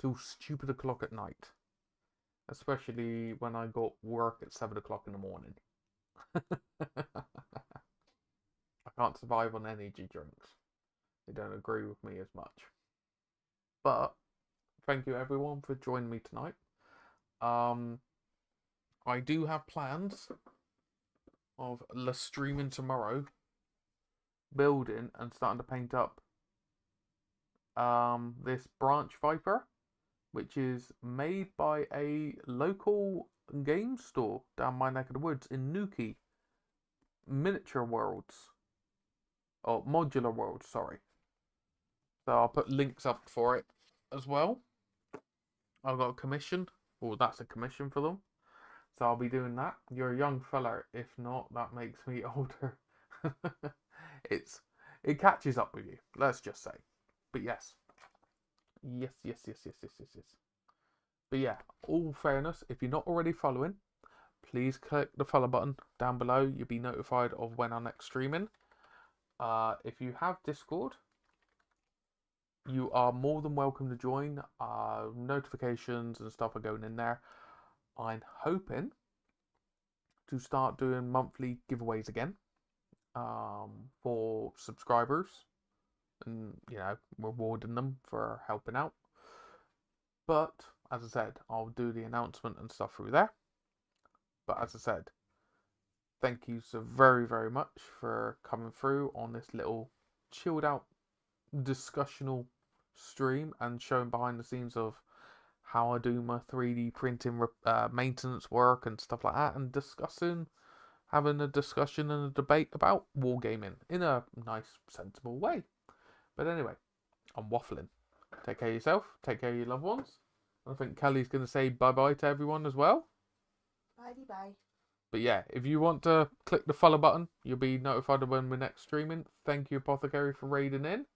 till stupid o'clock at night. Especially when I got work at 7 o'clock in the morning. I can't survive on energy drinks. They don't agree with me as much. But thank you everyone for joining me tonight. I do have plans of streaming tomorrow, building and starting to paint up this branch viper, which is made by a local game store down my neck of the woods in Newquay. Miniature Worlds. Or Modular Worlds, sorry. So I'll put links up for it as well. I've got a commission. Well, that's a commission for them. So I'll be doing that. You're a young fella. If not, that makes me older. It catches up with you. Let's just say. But yes. Yes. But yeah, all fairness, if you're not already following, please click the follow button down below. You'll be notified of when I'm next streaming. If you have Discord, you are more than welcome to join. Notifications and stuff are going in there. I'm hoping to start doing monthly giveaways again for subscribers, and rewarding them for helping out. But as I said, I'll do the announcement and stuff through there. But as I said, thank you so very, very much for coming through on this little chilled out discussional stream and showing behind the scenes of how I do my 3D printing maintenance work and stuff like that, and having a discussion and a debate about wargaming in a nice, sensible way. But anyway, I'm waffling. Take care of yourself, take care of your loved ones. I think Kelly's going to say bye-bye to everyone as well. Bye. But yeah, if you want to click the follow button, you'll be notified of when we're next streaming. Thank you, Apothecary, for raiding in.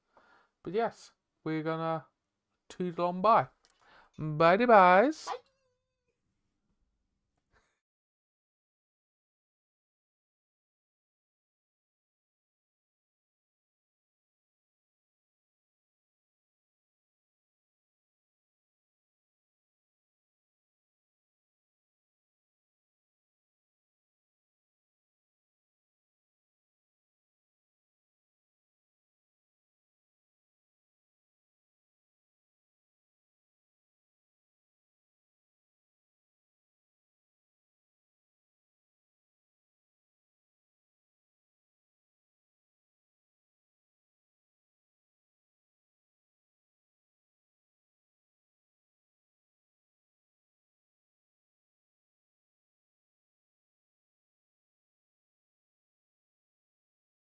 But yes, we're going to toodle on by. Bye-byes. Bye.